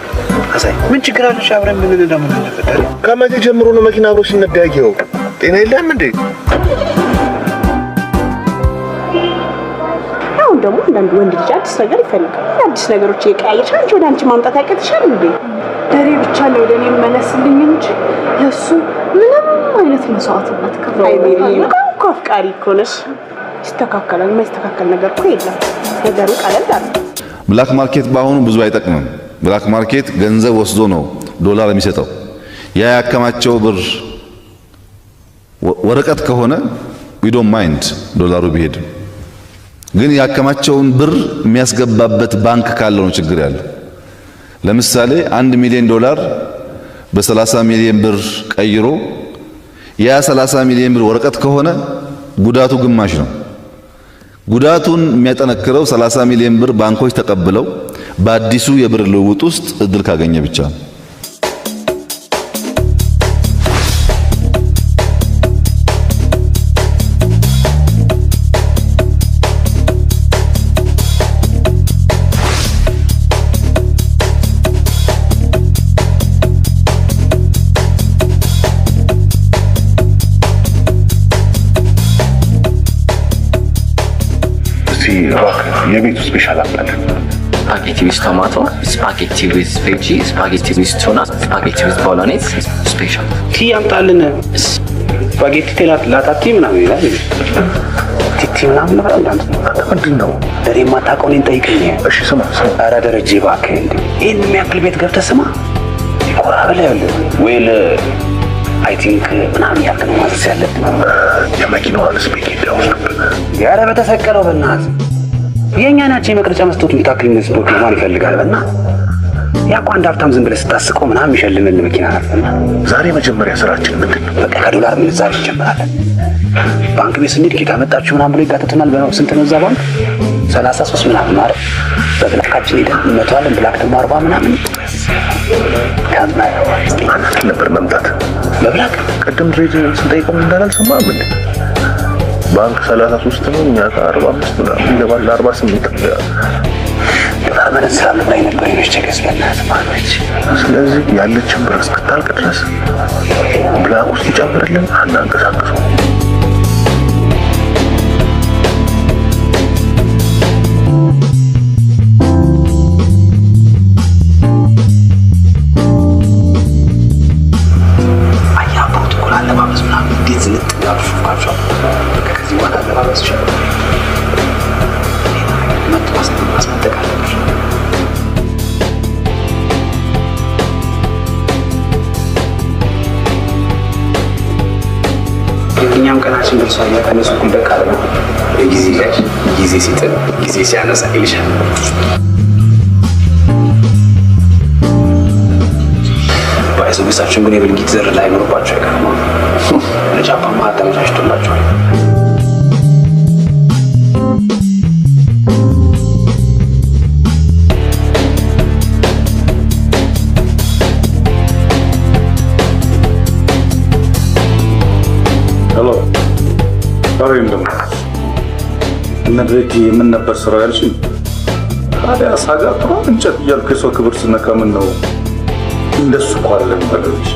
C: አሳይ ምን ችግር አለ? አብረን ምን እንደምን እንደፈጠረ
A: ከመቼ ጀምሮ ነው መኪና አብሮ ሲነዳ ያየኸው? ጤና የለም እንዴ?
F: አሁን ደግሞ አንዳንድ ወንድ ልጅ አዲስ ነገር ይፈልጋል። አዲስ ነገሮች እየቀያየርሽ አንቺ ወደ አንቺ ማምጣት ያቀትሻል እንዴ?
D: ደሬ ብቻ ነው ወደ እኔ መለስልኝ እንጂ ለሱ ምንም አይነት መስዋዕትነት ከፍሎ
F: አይደለም እኮ አፍቃሪ እኮ ነሽ። ይስተካከላል። የማይስተካከል ነገር እኮ የለም። ነገሩ ቀለል አለ።
G: ብላክ ማርኬት በአሁኑ ብዙ አይጠቅምም። ብላክ ማርኬት ገንዘብ ወስዶ ነው ዶላር የሚሰጠው። ያ ያከማቸው ብር ወረቀት ከሆነ we don't mind ዶላሩ ቢሄድ፣ ግን ያከማቸውን ብር የሚያስገባበት ባንክ ካለው ነው ችግር ያለው። ለምሳሌ 1 ሚሊዮን ዶላር በ30 ሚሊዮን ብር ቀይሮ ያ 30 ሚሊዮን ብር ወረቀት ከሆነ ጉዳቱ ግማሽ ነው። ጉዳቱን የሚያጠነክረው 30 ሚሊዮን ብር ባንኮች ተቀብለው በአዲሱ የብር ልውውጥ ውስጥ እድል ካገኘ ብቻ ነው።
A: የቤቱ ስፔሻል አለ።
H: ስፓጌቲ ዊዝ ቶማቶ፣ ስፓጌቲ ዊዝ ቬጂ፣ ስፓጌቲ ዊዝ ቱና፣ ስፓጌቲ ዊዝ ቦሎኔዝ ስፔሻል።
C: ቲ ያምጣልን። ስፓጌቲ ላታቲ ምናምን ይላል። ቲቲ ምናምን ነው።
A: ምንድን ነው
C: ደሬ የማታውቀው እኔን ጠይቀኝ።
A: እሺ ስማ።
C: ኧረ ደረጀ እባክህ እንዴ ይህን የሚያክል ቤት ገብተህ ስማ። ኮራ ብለህ ያለው ዌል አይ ቲንክ ምናምን ያልክ ነው ማዘዝ ያለብን።
A: የመኪናዋን ስፔኬት ያወስዱብን።
C: ኧረ በተሰቀለው በእናትህ የእኛ ናቸው። የመቅረጫ መስታወት የምታክል ስፖርት ማን ይፈልጋል? በእናትህ ያቋ አንድ ሀብታም ዝም ብለህ ስታስቀው ምናምን የሚሸልምልህ መኪና አለና
A: ዛሬ መጀመሪያ ስራችን ምንድን ነው?
C: በቃ ከዶላር ምንዛሬ እንጀምራለን። ባንክ ቤት ስንሄድ ጌታ መጣችሁ ምናምን ብሎ ይጋተቱናል። ስንት ነው እዛ ባንክ? 33 ምናምን ማለት በብላካችን ሄደን እንመተዋለን። ብላክ ደግሞ 40 ምናምን
A: አናት ነበር መምጣት
C: በብላክ
A: ቅድም ድሬጅ ስንጠይቀው እንዳላልሰማህም እንዴ? ባንክ 33 ነው፣ እኛ ከ45 ምናምን ይገባል። 48
C: ዶላር መነጽር ላይ ነበር የመቸገስ በእናትህ ማለች።
A: ስለዚህ ያለችን ብር እስክታልቅ ድረስ ብላክ ውስጥ ይጨምርልን አናንቀሳቀሰው።
C: የትኛውም ቀናችን ደርሷል። ያቀነሱ በቃ የጊዜ ላይ ጊዜ ሲጥል ጊዜ ሲያነሳ ይልሻል። ባይሰብሳችን ግን የብልጊት ዘር ላይ ኖርባቸው አይቀርም። ለጃፓ ማታ ተመቻችቶላቸዋል።
B: ሄሎ ታሪም ደሞ እነዚህ ምን ነበር ስራው ያልሽኝ? ታዲያ ሳጋት ነው እንጨት እያልኩ የሰው ክብር ስነካ ምን ነው እንደሱ እኮ አይደለም ባለሽ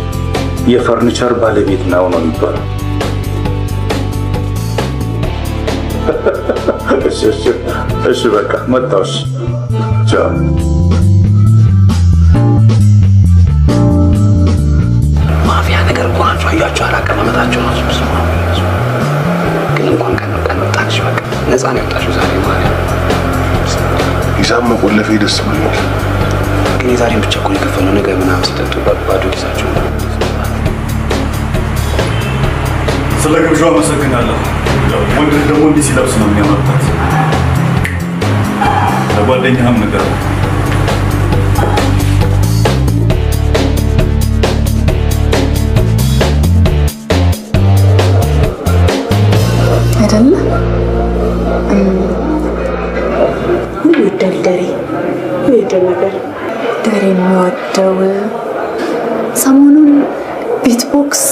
B: የፈርኒቸር ባለቤት ነው የሚባለው። እሺ በቃ መጣሁሽ። ቻው።
C: ማፊያ ነገር እኮ ናቸው። አያችሁ አላቀማመጣቸው ነው። ግን እንኳን ቀን ወጣች። በቃ ነፃ ነው የወጣችው ዛሬ ማለት
A: ሂሳብ መቆለፌ ደስ ብሎኛል።
C: ግን የዛሬን ብቻ እኮ ነው የከፈለው። ነገ ምናምን ሲጠጡ ባዶ ኪሳቸው።
B: ስለ ግብዣው አመሰግናለሁ። ወንድ ደግሞ እንዲህ ሲለብስ ነው የሚያመጣት። ለጓደኛህም ነገር
D: አይደለ? ምን ይወዳል ደሬ? ምን ይወዳል ነገር? ደሬ የሚወደው ሰሞኑን ቢትቦክስ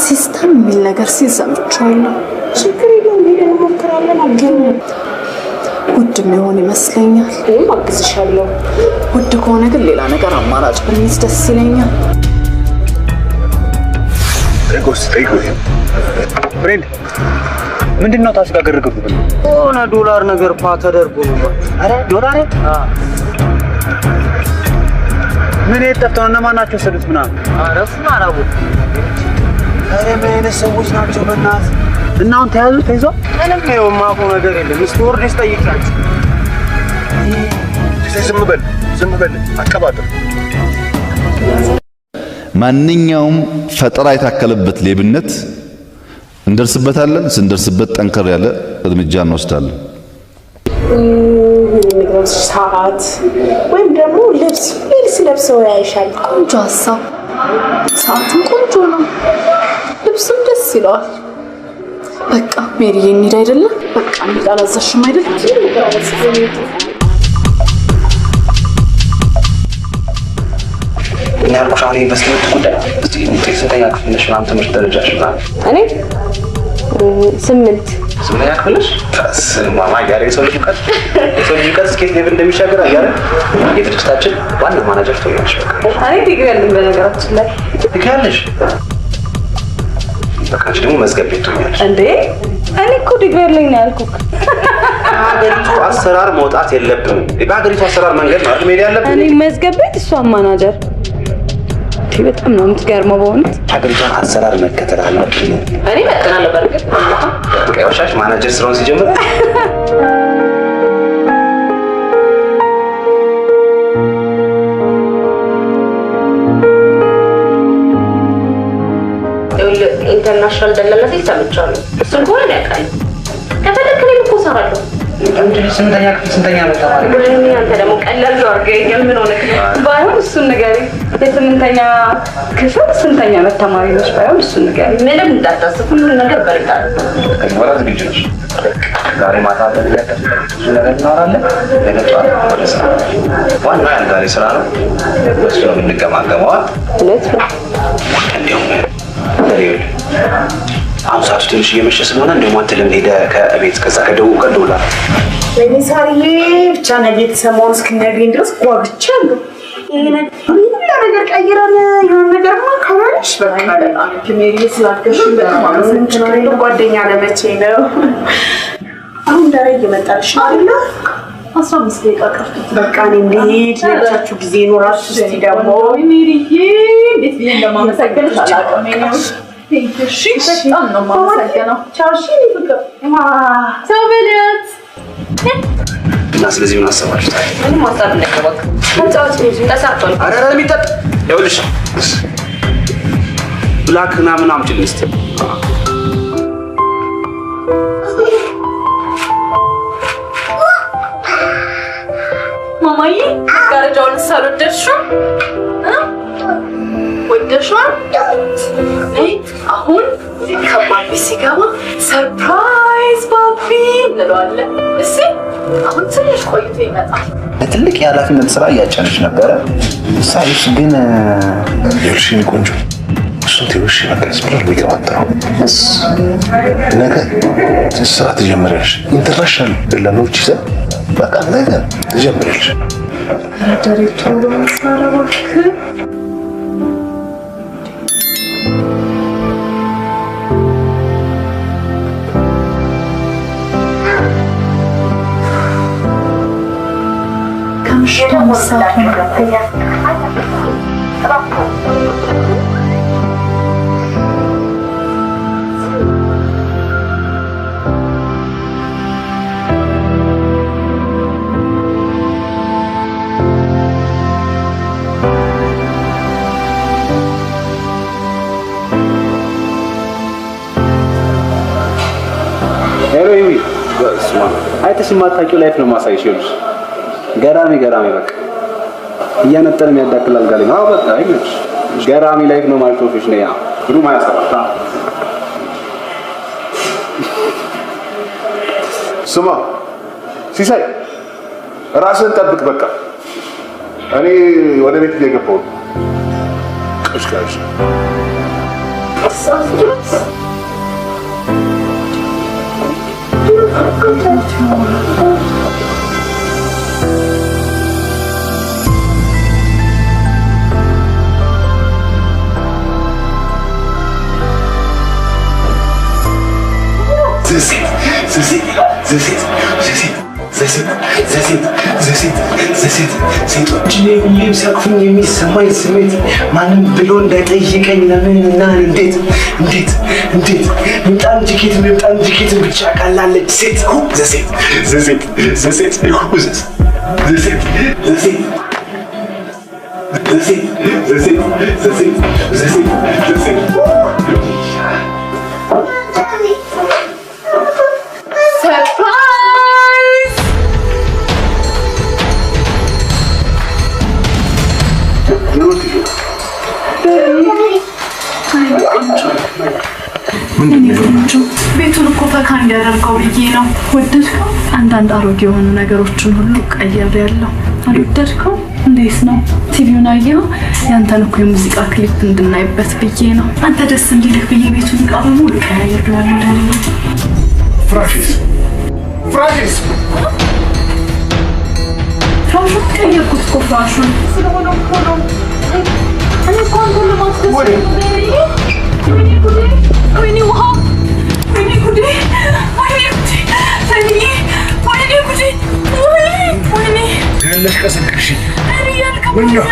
D: ሲስተም የሚል ነገር ሲሰምቻለሁ። ችግር የለውም ሄደን እንሞክራለን። ግን ውድ የሚሆን ይመስለኛል። እኔም አግዝሻለሁ። ውድ ከሆነ ግን ሌላ ነገር አማራጭ ብንይዝ ደስ ይለኛል።
C: ፍሬንድ ምንድነው ታስጋገርገቡ? ሆነ ዶላር ነገር ፓ ተደርጎ ነው። አረ ዶላር ምን የጠፍተው? እነማን ናቸው ሰዱት ምናምን? አረ እሱን አላወኩም። አረ ምን አይነት ሰዎች ናቸው በእናትህ? እና አሁን ተይዟል? ምንም ነው የማውቀው ነገር የለም። እስኪ ወርደሽ ጠይቂያቸው።
A: ዝም በል አቀባጥር።
G: ማንኛውም ፈጠራ የታከለበት ሌብነት እንደርስበታለን። ስንደርስበት ጠንከር ያለ እርምጃ እንወስዳለን።
F: ሰዓት ወይም ደግሞ ልብስ ለብሰው ያይሻል።
D: ቆንጆ ሀሳብ። ሰዓትም ቆንጆ ነው፣ ልብስም ደስ ይለዋል። በቃ ሜሪዬ እንሂድ አይደለም? በቃ እንሂድ። አላዘሽም አይደል?
C: እኔ ያልኩሽ አሁን ኢንቨስትመንት ጉዳይ እስቲ ስንተኛ ክፍል ነሽ ምናምን ትምህርት ደረጃሽ ምናምን?
F: እኔ 8
C: ስምንተኛ ክፍል ነሽ? ማማ ጋር የሰው ልጅ እውቀት እስከ የት ሌቭል እንደሚሻገር አያለ የድርጅታችን ዋና ማናጀር ትሆኛለሽ። በቃ
F: እኔ ዲግሪ ያለኝ በነገራችን ላይ
C: ዲግሪ ያለሽ? በቃ አንቺ ደግሞ መዝገብ ቤት ትሆኛለሽ።
F: እንዴ እኔ እኮ ዲግሪ ያለኝ ነው ያልኩህ።
C: በሀገሪቱ አሰራር መውጣት የለብንም። በሀገሪቱ አሰራር መንገድ ማለት መሄድ ያለብን።
F: እኔ መዝገብ ቤት፣ እሷን ማናጀር። በጣም ነው የምትገርመው በእውነት።
C: ሀገሪቷን አሰራር መከተል አለብን።
F: እኔ መጥናለሁ በርግጥ
C: ቀዮሻሽ ማናጀር ስራውን ሲጀምር
F: ኢንተርናሽናል ደለለቴ ሰምቻለሁ። እሱን ከሆነ ያውቃል። ከፈለክ እኔም እኮ እሰራለሁ።
C: ስምንተኛ ክፍል ስንተኛ ነው ተማሪ?
F: አንተ ደግሞ ቀላል ነው አድርገኸኛል። ምን ሆነህ ባይሆን እሱን ንገሪኝ። የስምንተኛ ክፍል ስንተኛ ዓመት ተማሪ ነሽ? ባይሆን እሱን ንገሪኝ። ምንም እንዳታስብ፣ ሁሉን ነገር በርታል።
C: ከዚህ በኋላ ዝግጁ ነሽ? ዛሬ ማታ ብዙ ነገር እናወራለን። ነገ ጠዋት ወደ ስራ። ዋናው ያን ዛሬ ስራ ነው፣ እሱ ነው የምንገማገመው።
F: እውነት ነው።
C: እንዲሁም አሁን ሰዓቱ ትንሽ እየመሸ ስለሆነ እንደውም አንተ ለምን ሄደህ ከቤት ከዛ ከደቡብ ቀደውላ
F: ወይኔ ሳርዬ ብቻ ነገ የተሰማውን እስክናገኝ ድረስ ጓጉቻለሁ። ይሄ ነገር ቀይረን የሆነ ነገር ማከራሽ በቃ ሜሪ ስላገሽኝ በጣም አመሰግናለሁ። ጓደኛ ለመቼ ነው? አሁን ዳሬ እየመጣልሽ ነው አይደል? 15 ደቂቃ ቀርቶት በቃ እኔም ልሂድ። ለብቻችሁ ጊዜ ይኖራችሁ። እስቲ ደግሞ ሜሪዬ እንዴት ብዬ እንደማመሰግንሽ አላውቅም። እሺ በጣም ነው የማመሰግነው። ቻው። እሺ ፍቅር ሰበለት
C: እና ስለዚህ ምን አሰባችሁ?
F: ምን ማሳብ እንደቀበቅ ተጫዋች ልጅ ተሳክቷል።
C: አረ የሚጠጥ ይኸውልሽ ብላክ ምናምን አምጪልኝ እስቲ።
D: ማማዬ ጋረጃውን ሳልወደድሽው ወደድሽው? አሁን ከባቢ ሲገባ ሰርፕራይዝ ባቢ እንለዋለን። እሺ አሁን ትንሽ ቆይቶ ይመጣል።
C: ለትልቅ የኃላፊነት ስራ እያጨነች ነበረ። ሳይሽ ግን ይልሽኝ ቆንጆ እሱን ትንሽ መቅረጽ ብሏል። ይገባታው ነገ ስራ ትጀምሪያለሽ። ኢንተርናሽናል ደላሎች ይዘን በቃ ነገ ትጀምሪያለሽ።
D: ዳይሬክተሩ ሳራባክ ከምሽቱ ሰዓት ነው።
C: አይተሽ የማታውቂው ላይፍ ነው የማሳይሽ። ይኸውልሽ ገራሚ በቃ እያነጠረም ያዳክላል ጋር ነው። በቃ አይመች ገራሚ ላይፍ ነው ማለት ኦፊስ ነው ያ ግሩም ያሰራታ።
A: ስማ ሲሳይ ራስህን ጠብቅ። በቃ እኔ ወደ ቤት እየገባሁ ነው። ቀሽቃሽ
C: ሴቶች ሁሌም ሲያቅፉኝ የሚሰማኝ ስሜት ማንም ብሎ እንዳይጠይቀኝ ለምን እና እንዴት ምጣን ጅኬትን ብቻ ካላለች ሴት
D: ቤቱን እኮ ፈካ እንዲያደርገው ብዬ ነው። ወደድከው? አንዳንድ አሮጌ የሆኑ ነገሮችን ሁሉ ቀየር ያለው አልወደድከው? እንዴት ነው? ቲቪውን አየኸው? ያንተን እኮ የሙዚቃ ክሊፕ እንድናይበት ብዬ ነው። አንተ ደስ እንዲልህ ብዬ ቤቱን እቃ በሙሉ ቀያየር ያለው ለኔ።
A: ፍራሽስ
D: ፍራሹን ቀየርኩት እኮ ፍራሹን ስለሆነ እኮ ነው። እኔ እኮ አንተን ለማስደሰት ነው። ወይኔ ውሃ! ወይኔ ጉዴ! ወይኔ
A: ያለሽ ቀሰቀሽ
D: ምነው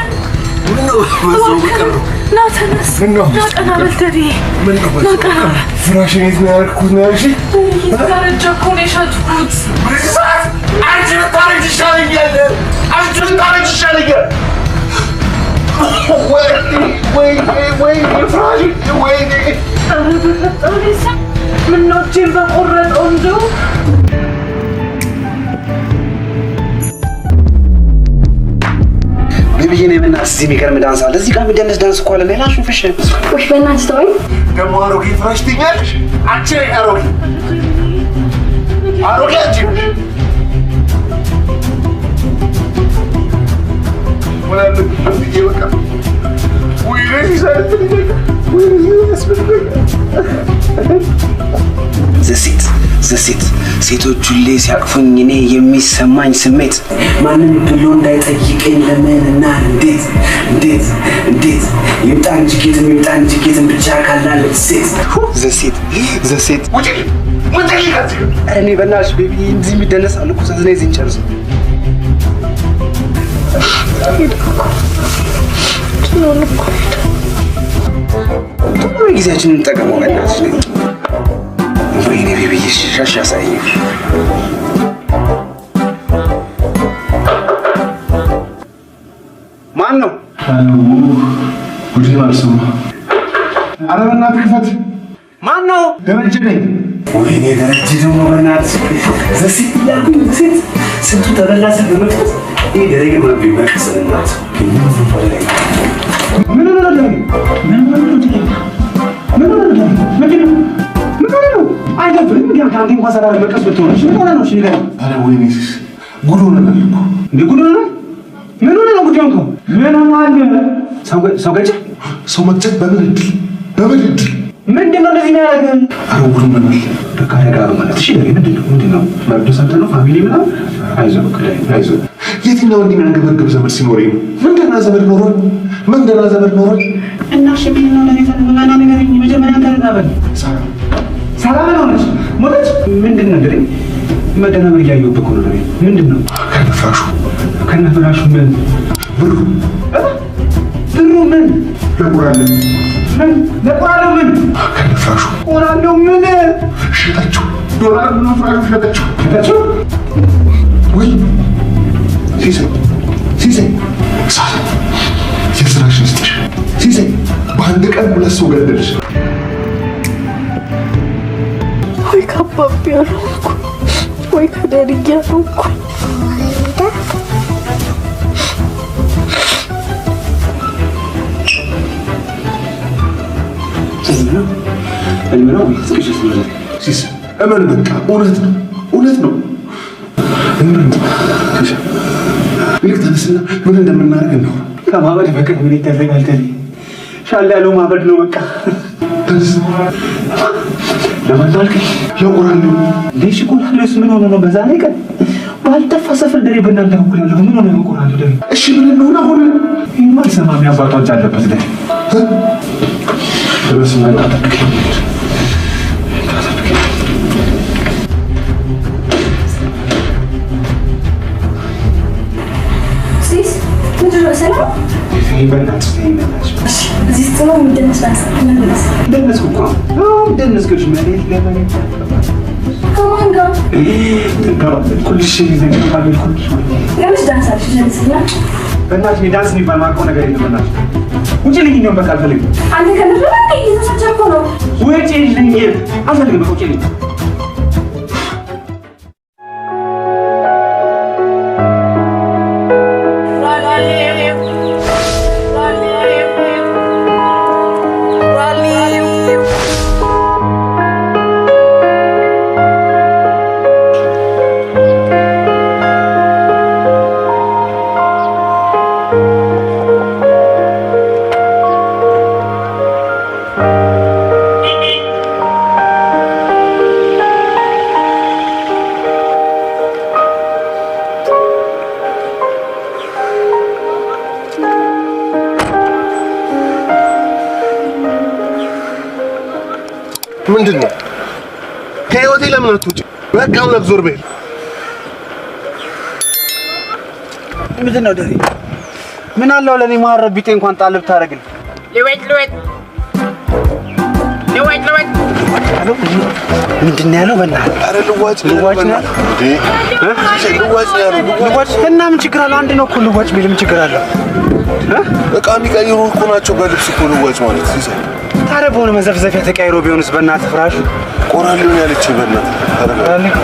D: ና ተነስ፣ ና ቀና በል ተቤ፣ ና ቀና በል።
A: ፍራሽን የት ነው ያደረኩት ነው ያልሽኝ?
D: ያረጀ እኮ ነው የሸጥኩት።
A: አንቺ ልታረጅ ይሻለኛል። ወይኔ
D: ምነው እጄን በቆረጠው እንደው
C: ቤቢዬ ነው በእናትህ። እዚህ የሚገርም ዳንስ አለ። እዚህ ጋር የሚደንስ ዳንስ እኮ አለ። ሌላ ሹፍሽ
E: ወይ በእናትህ ተወኝ።
A: ደግሞ አሮጌ ፍራሽ ትይኛለሽ አንቺ። አሮጌ አንቺ
C: ዘሴት ሴቶች ሁሌ ሲያቅፉኝ እኔ የሚሰማኝ ስሜት ማንም ብሎ እንዳይጠይቀኝ ለምን እና እንዴት ይምጣን ጅኬትን ብቻ ካላለች ሴት ዘሴት እኔ በእናትሽ ቤቢ እዚህ የሚደነስ አለ እኮ ስለዚህ እዚህ እንጨርሰው። ጥሩ ጊዜያችንን እንጠቀመው በእናትሽ። ወይኔ ቤቢዬ ሻሽ ያሳየኝ። ማን ነው?
A: ጉድን አልሰማ። ኧረ በእናትህ ክፈት።
C: ማን ነው?
A: ደረጀ ነኝ።
C: ወይኔ ደረጀ ደግሞ በእናትህ ዘሴት እያልኩኝ ዘሴት ስንቱ ተበላሰ በመቅረጽ ይህ ደረጀ ማለት ይመቀስል እናት ምን አይደብርም? እንዴ አንተ እንኳን ሰላም መቀስ ብትሆንሽ ምን ሆነ ነው? እሺ ንገረኝ።
A: ኧረ ወይኔ ጉድ ሆነናል እኮ።
C: እንዴ ጉድ ሆነ? ምን ሆነ ነው ጉድ ሆንከው? ምን ሆነ? ሰው ገጭ?
A: ሰው መግጨት በምን እድል
C: ምንድን ነው እንደዚህ የሚያደርገን?
A: ኧረ ጉድ ሆነናል።
C: በቃ ረጋብ ማለት እሺ። ምንድን ነው መርዶ ሰምተህ ነው? ፋሚሊ ምናምን? አይዞህ አይዞህ።
A: የትኛው እንደሚያንገበግብ ዘመድ ሲኖረኝ ነው? ምን ደህና ዘመድ ኖሮኝ
C: እና እሺ ምን ነው ለኔ ተናገረኝ። ነገርኝ መጀመሪያ ተረጋበል። ሰላም ሆነች ሞተች? ምንድን ነው ነገርኝ? መደናበር እያየሁብህ እኮ ነው። ለኔ ምንድን ነው? ከነፍራሹ ምን ብሩ ምን ለቁራለው ምን
A: ከነፍራሹ
C: ቁራለው ምን
A: ሸጠችው። ዶላር ነው ፍራሹ ሸጠችው። ወይ ሲሳይ የስራሽን ስጥሽ ሲሳይ። በአንድ ቀን 2 ሰው ገደልሽ።
D: ወይ ከአባቢ ያልሆንኩ ወይ ከደርያ ያልሆንኩ
C: እልምነው እስኪሽ
A: ሲስ እመን በቃ እውነት ነው ልክ ተነስና ምን እንደምናደርግ ነው
C: ከማበድ በቀር ምን ይደረጋል ተሪ ሻል ያለው ማበድ ነው በቃ
A: ተነስ
C: ለማንዳልከ
A: ያቆራሉ
C: ለሽ ቆራሉስ ምን ሆነ ነው በዛ ላይ ቀን ባልጠፋ ሰፈር ደሬ በእናንተ በኩል ያለው ምን ሆነ ነው ቆራሉ ደሬ
A: እሺ ምን ነው አሁን
C: የማይሰማም ያባቷን አለበት ደሬ በስመ አብ
A: ምንድነው ከህይወቴ ለምን አትውጪ? በቃ አሁን ዞር በይ።
C: ምንድነው ደሬ? ምን አለው ለኔ ማረብ ቢጤ እንኳን ጣልብ ታረግልኝ። ልወጥ ምንድነው ያለው? በእናትህ
A: አረ ልዋጭ ነው እንዴ? ልዋጭ
C: እና ምን ችግር አለው? አንድ ነው እኮ ልዋጭ ቢል ምን ችግር አለው?
A: እቃ የሚቀይሩ እኮ ናቸው በልብስ እኮ ልዋጭ ማለት ሲሰ
C: ታዲያ በሆነ መዘፍዘፊያ ተቀይሮ ቢሆንስ? በእናትህ ፍራሹ
A: ቆራሊውን ያለችኝ በእናትህ
C: አረጋለሁ።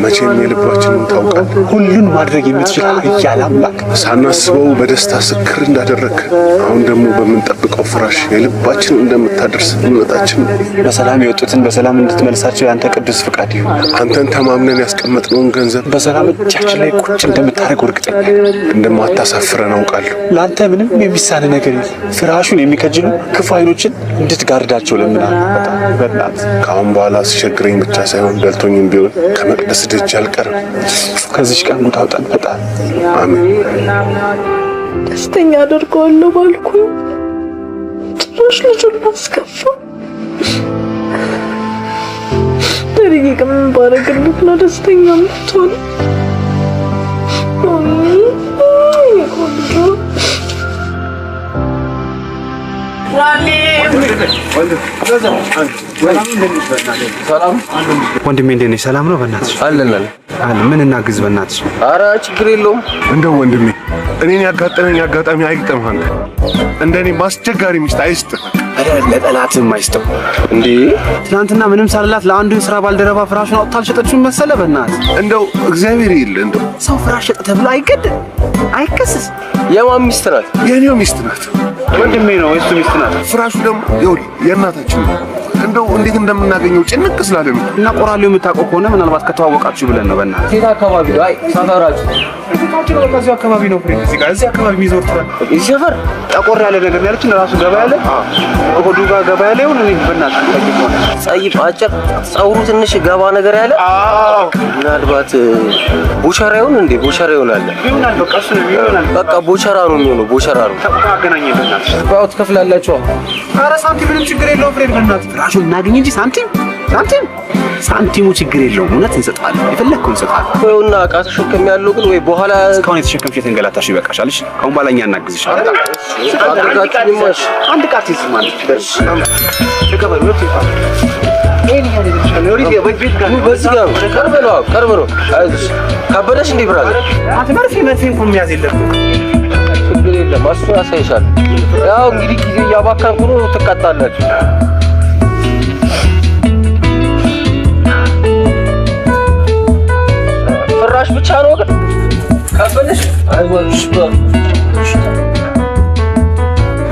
A: መቼም የልባችንን ታውቃለህ።
C: ሁሉን ማድረግ የምትችል ኃያል አምላክ
A: ሳናስበው በደስታ ስክር እንዳደረግ አሁን ደግሞ በምንጠብቀው ፍራሽ የልባችን እንደምታደርስ እምነታችን ነው።
C: በሰላም የወጡትን በሰላም እንድትመልሳቸው ያንተ ቅዱስ ፍቃድ ይሁን።
A: አንተን ተማምነን ያስቀመጥነውን ገንዘብ
C: በሰላም እጃችን ላይ ቁጭ እንደምታደርግ እርግጠኛ
A: እንደማታሳፍረን አውቃለሁ።
C: ለአንተ ምንም የሚሳን ነገር የለም። ፍራሹን የሚከጅሉ ክፉ አይኖችን እንድትጋርዳቸው ለምናለሁ። በእናትህ
A: ከአሁን በኋላ ሲቸግረኝ ብቻ ሳይሆን በልቶኝም ቢሆን ከመቅደስ ደጅ አልቀርም።
C: ከዚች ቀን ጉድ አውጣን ፈጣሪ።
A: አሜን።
D: ደስተኛ አደርገዋለሁ ባልኩኝ ጭራሽ ልጁን ማስከፋ። ደርዬ ግን ምን ባደርግልህ ነው ደስተኛ የምትሆነው?
C: ወንድሜ እንዴት ነህ? ሰላም ነው? በእናትሽ
I: አለን
C: ምን እናግዝ? በእናትሽ
I: ኧረ ችግር የለውም።
A: እንደው ወንድሜ እኔን ያጋጠመኝ አጋጣሚ አይግጠምህ። አንተ እንደኔ ማስቸጋሪ ሚስት አይስጥህ።
C: ለጠላትም አይስጥም
I: እንዴ?
C: ትናንትና ምንም ሳልላት ለአንዱ የሥራ ባልደረባ ፍራሹን አውጥታ አልሸጠችውም መሰለህ? በእናትህ
A: እንደው እግዚአብሔር ይል እንደው
C: ሰው ፍራሽ ሸጠ ተብሎ አይገደል አይከሰስ።
I: የማን ሚስት ናት?
A: የኔው ሚስት ናት።
C: ወንድሜ ነው የእሱ ሚስት ናት።
A: ፍራሹ ደግሞ ይኸውልህ የእናታችን ነው። እንደው እንዴት እንደምናገኘው ጭንቅ ስላለን
C: እና ቆራሌው የምታውቀው ከሆነ ምናልባት ከተዋወቃችሁ ብለን ነው። በእናትህ
I: የት አካባቢ ነው? አይ ሰፈራችሁ
C: እዚህ አካባቢ ነው። ፍሬንድ እዚህ አካባቢ የሚዞር ትራል
I: እዚህ ሰፈር
C: ጠቆር ያለ ነገር ነው ያለችን። ራሱ ገባ ያለ ሆዱ ጋር ገባ ያለ ይሁን። እኔ በእናትህ
I: ጸይብ አጭር ጸጉሩ ትንሽ ገባ ነገር ያለ ምናልባት ቦቸራ ይሁን እንዴ? ቦቸራ ይሆናል።
C: በቃ እሱ ነው ይሆናል።
I: በቃ ቦቸራ ነው የሚሆነው። ቦቸራ ነው።
C: አገናኘ በእናትህ
I: ባው ትከፍላላችሁ።
C: ኧረ ሳንቲም ምንም ችግር የለውም ፍሬንድ። በእናትህ ፍራሹን እናገኝ እንጂ ሳንቲሙ ችግር የለውም። እውነት እንሰጣለን፣ የፈለግከውን እንሰጣለን።
I: ወይና ዕቃ ተሸከም ያለው ግን ወይ በኋላ
C: እስካሁን የተሸከምሽ የተንገላታሽ ይበቃሻል። እሺ አሁን በኋላ እኛ እናግዝሻለን።
I: አድርጋችሁኝማሽ
C: አንድ ቃት ይዝ ማለት ደርሽ ተቀበል ነው ትይፋ
I: ቀርብ ነው። ከበደሽ እንዴ ብራዘር?
C: አንተ መርፌ እንኳን መያዝ የለብህም።
I: ችግር የለም እሱ ያሳይሻል። ያው እንግዲህ ጊዜ እያባከንኩ ነው። ትቀጣላችሁ። ፍራሽ ብቻ ነው ግን ከበለሽ አይወርሽ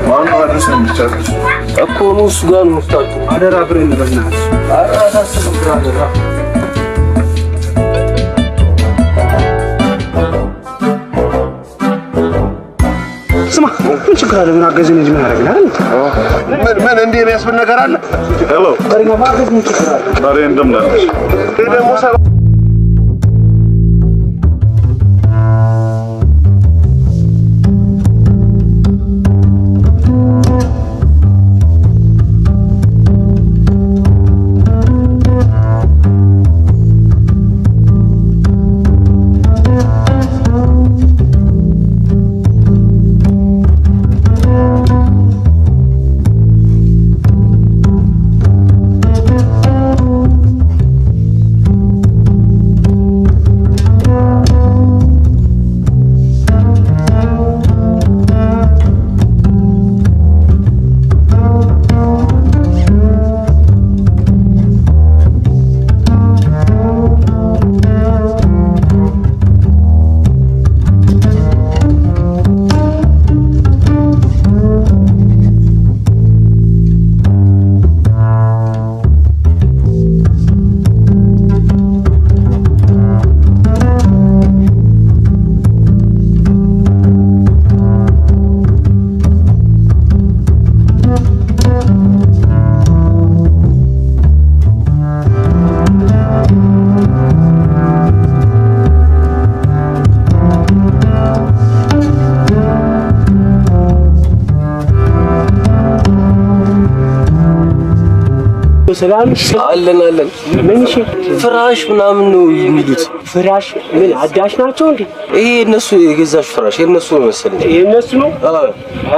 A: ማን አድርስ ነው የሚቻለው
I: እኮ ነው እሱ ጋር ነው የምታውቁ
C: አደራ ብሬን በእናትህ
I: አራሳችሁ ብራዘር
C: ስማ ምን ችግር አለ ምን አገዘኝ እንጂ ምን አደረግን አይደል
A: ምን እንዴ የሚያስብል ነገር አለ ሄሎ
C: በሪማ ማገዝ ምን ችግር አለ
A: ዛሬ እንደምናለሽ ደግሞ
C: ሰላም
I: አለን
C: ምን እሺ
I: ፍራሽ ምናምን ነው የሚሉት
C: ፍራሽ ምን አዳሽ ናቸው እንዴ
I: ይሄ እነሱ የገዛሽ ፍራሽ የነሱ ነው መሰለኝ
C: የነሱ ነው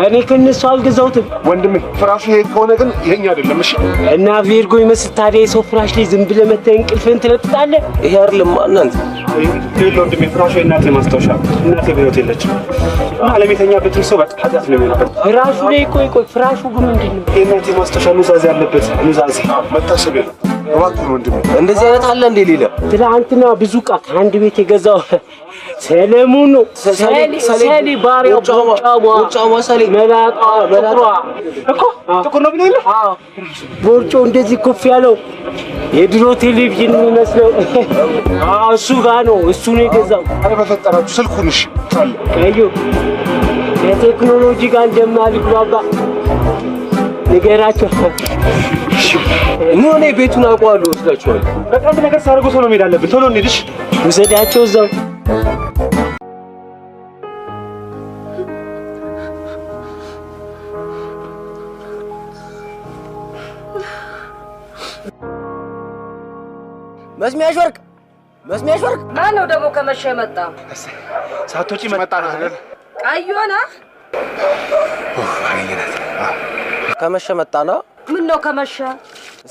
C: እኔ ከነሱ አልገዛሁትም
A: ወንድሜ ፍራሹ ይሄ ከሆነ ግን ይሄኛ አይደለም እሺ
C: እና ቬርጎ ይመስታደ የሰው ፍራሽ ላይ ዝም ብለህ መተህ እንቅልፍህን ትለጥጣለህ
I: ይሄ አይደለም እናንተ
C: ይሄ ወንድሜ ፍራሹ የእናቴ ማስታወሻ እናቴ በህይወት የለችም ባለቤተኛበትን ሰው በቃ ኃጢአት ነው የሚሆነው ፍራሹ ላይ ቆይ ፍራሹ ግን ምንድን ነው የእናቴ ማስታወሻ ኑዛዜ ያለበት ኑዛዜ
A: መታሰቢያ ነው እባክህ ወንድሜ
I: እንደዚህ አይነት አለ እንዴ ሌላ
C: ትላንትና ብዙ ዕቃ ከአንድ ቤት የገዛው ሰለሞን ነው ሰሊ ባሪያው ቦርጫማ ሰሊ መላጣ እኮ ጥቁር ነው ብለህ አዎ ቦርጮ እንደዚህ ኮፍ ያለው የድሮ ቴሌቪዥን የሚመስለው እሱ ጋር ነው እሱ ነው የገዛው
A: አረ በፈጠራችሁ ስልኩን እሺ
C: አዩ የቴክኖሎጂ ጋር እንደማልግባባ ንገራቸው
I: ኑ እኔ ቤቱን አውቀዋለሁ ወስዳችኋለሁ
C: በቃ አንድ ነገር ሳደርገው ሰው ነው መሄድ አለብን ቶሎ እንሂድሽ ውሰዳቸው እዛው
I: መስሚያሽ ወርቅ
E: ማን ነው ደግሞ ከመሸ መጣ
C: ሳቶጪ መጣ አይደል
E: ቀዩና
I: ከመሸ መጣና
E: ምን ነው ከመሸ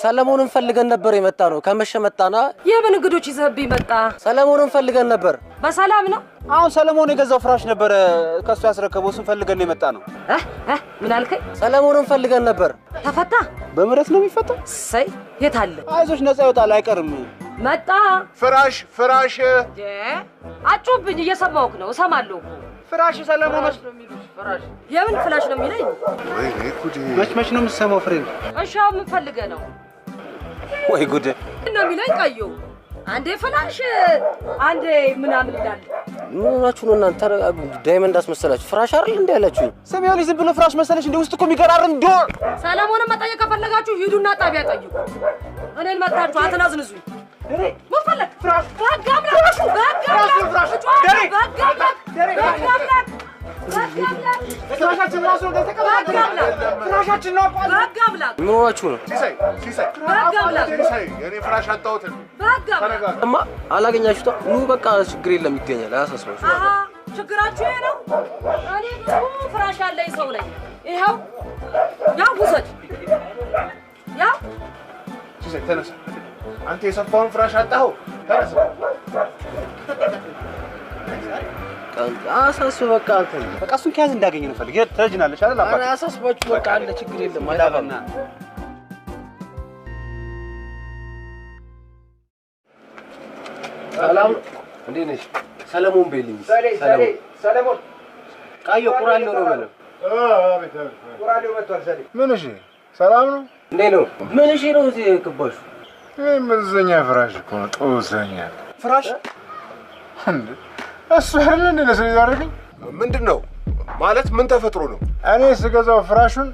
I: ሰለሞንን ፈልገን ነበር የመጣ ነው ከመሸ መጣና
E: የምን እንግዶች ይዘህብኝ መጣ
I: ሰለሞንን ፈልገን ነበር
E: በሰላም ነው
C: አሁን ሰለሞን የገዛው ፍራሽ ነበር ከሱ ያስረከበው እሱን ፈልገን ነው የመጣ ነው
E: ምን አልከኝ
I: ሰለሞንን ፈልገን ነበር
E: ተፈታ
C: በምህረት ነው የሚፈታው
E: ሰይ የት አለ
C: አይዞሽ ነፃ ይወጣል አይቀርም
E: መጣ
A: ፍራሽ
E: አጩብኝ እየሰማሁህ ነው እሰማለሁ
C: ፍራሽ ሰለሞን ነው የሚሉት ፍራሽ
E: የምን ፍራሽ ነው የሚለኝ
A: ወይኔ ጉዴ
C: መች ነው የምትሰማው ፍሬም
E: እሻው ምን ፈልገህ ነው
C: ወይ ጉዴ
E: ነው የሚለኝ ቀዩ አንዴ ፍራሽ አንዴ ምናምን ይላል
I: ምናችሁ ነው እናንተ ተረጋጉ ዳይመንድ አስመሰላችሁ ፍራሽ አይደል እንዴ ያላችሁ
C: ሰሚያው ዝም ብሎ ፍራሽ መሰለሽ እንዴ ውስጥ እኮ የሚገራርም ዶር
E: ሰለሞንን መጠየቅ ከፈለጋችሁ ሂዱና ጣቢያ ጠይቁ እኔን መጣችሁ አትናዝንዙኝ ምን ፈለግ ፍራሽ
C: ፍራሻችን ነው
I: ምን ሆናችሁ ነው
A: ሲሳይ የኔ ፍራሽ አጣሁት
I: እማ አላገኛችሁት ኑ በቃ ችግር የለም ይገኛል አያሳስባችሁ
E: ችግራችሁ ይሄ ነው እኔ ብዙ ፍራሽ ያለኝ ሰው ነኝ ይኸው ያው ውሰድ ያው
A: ሲሳይ ተነሳ አንተ የሰፋውን ፍራሽ አጣኸው ተነሳ
I: አሳስብ በቃ አንተ
C: በቃ እሱን ከያዝ እንዳገኘ ነው ፈልግ ትረጅናለሽ አይደል አባ
I: አረ አሳስባችሁ በቃ አለ ችግር የለም አይዳበና እንዴት ነሽ? ሰለሞን በልኝ።
C: ሰለሞን ቃዮ ቁራሌ ነው ማለት
J: አቤት ቁራሌ መጥቷል። ምን እሺ ሰላም ነው?
I: እንዴት ነው? ምን እሺ ነው እዚህ ክባሹ?
J: መዘኛ ፍራሽ እኮ ነው። ጦሰኛ
A: ፍራሽ
J: እንዴ? እሱ አይደል እንዴ ለሰው ያደረገኝ?
A: ምንድነው ማለት? ምን ተፈጥሮ ነው?
J: እኔ ስገዛው ፍራሹን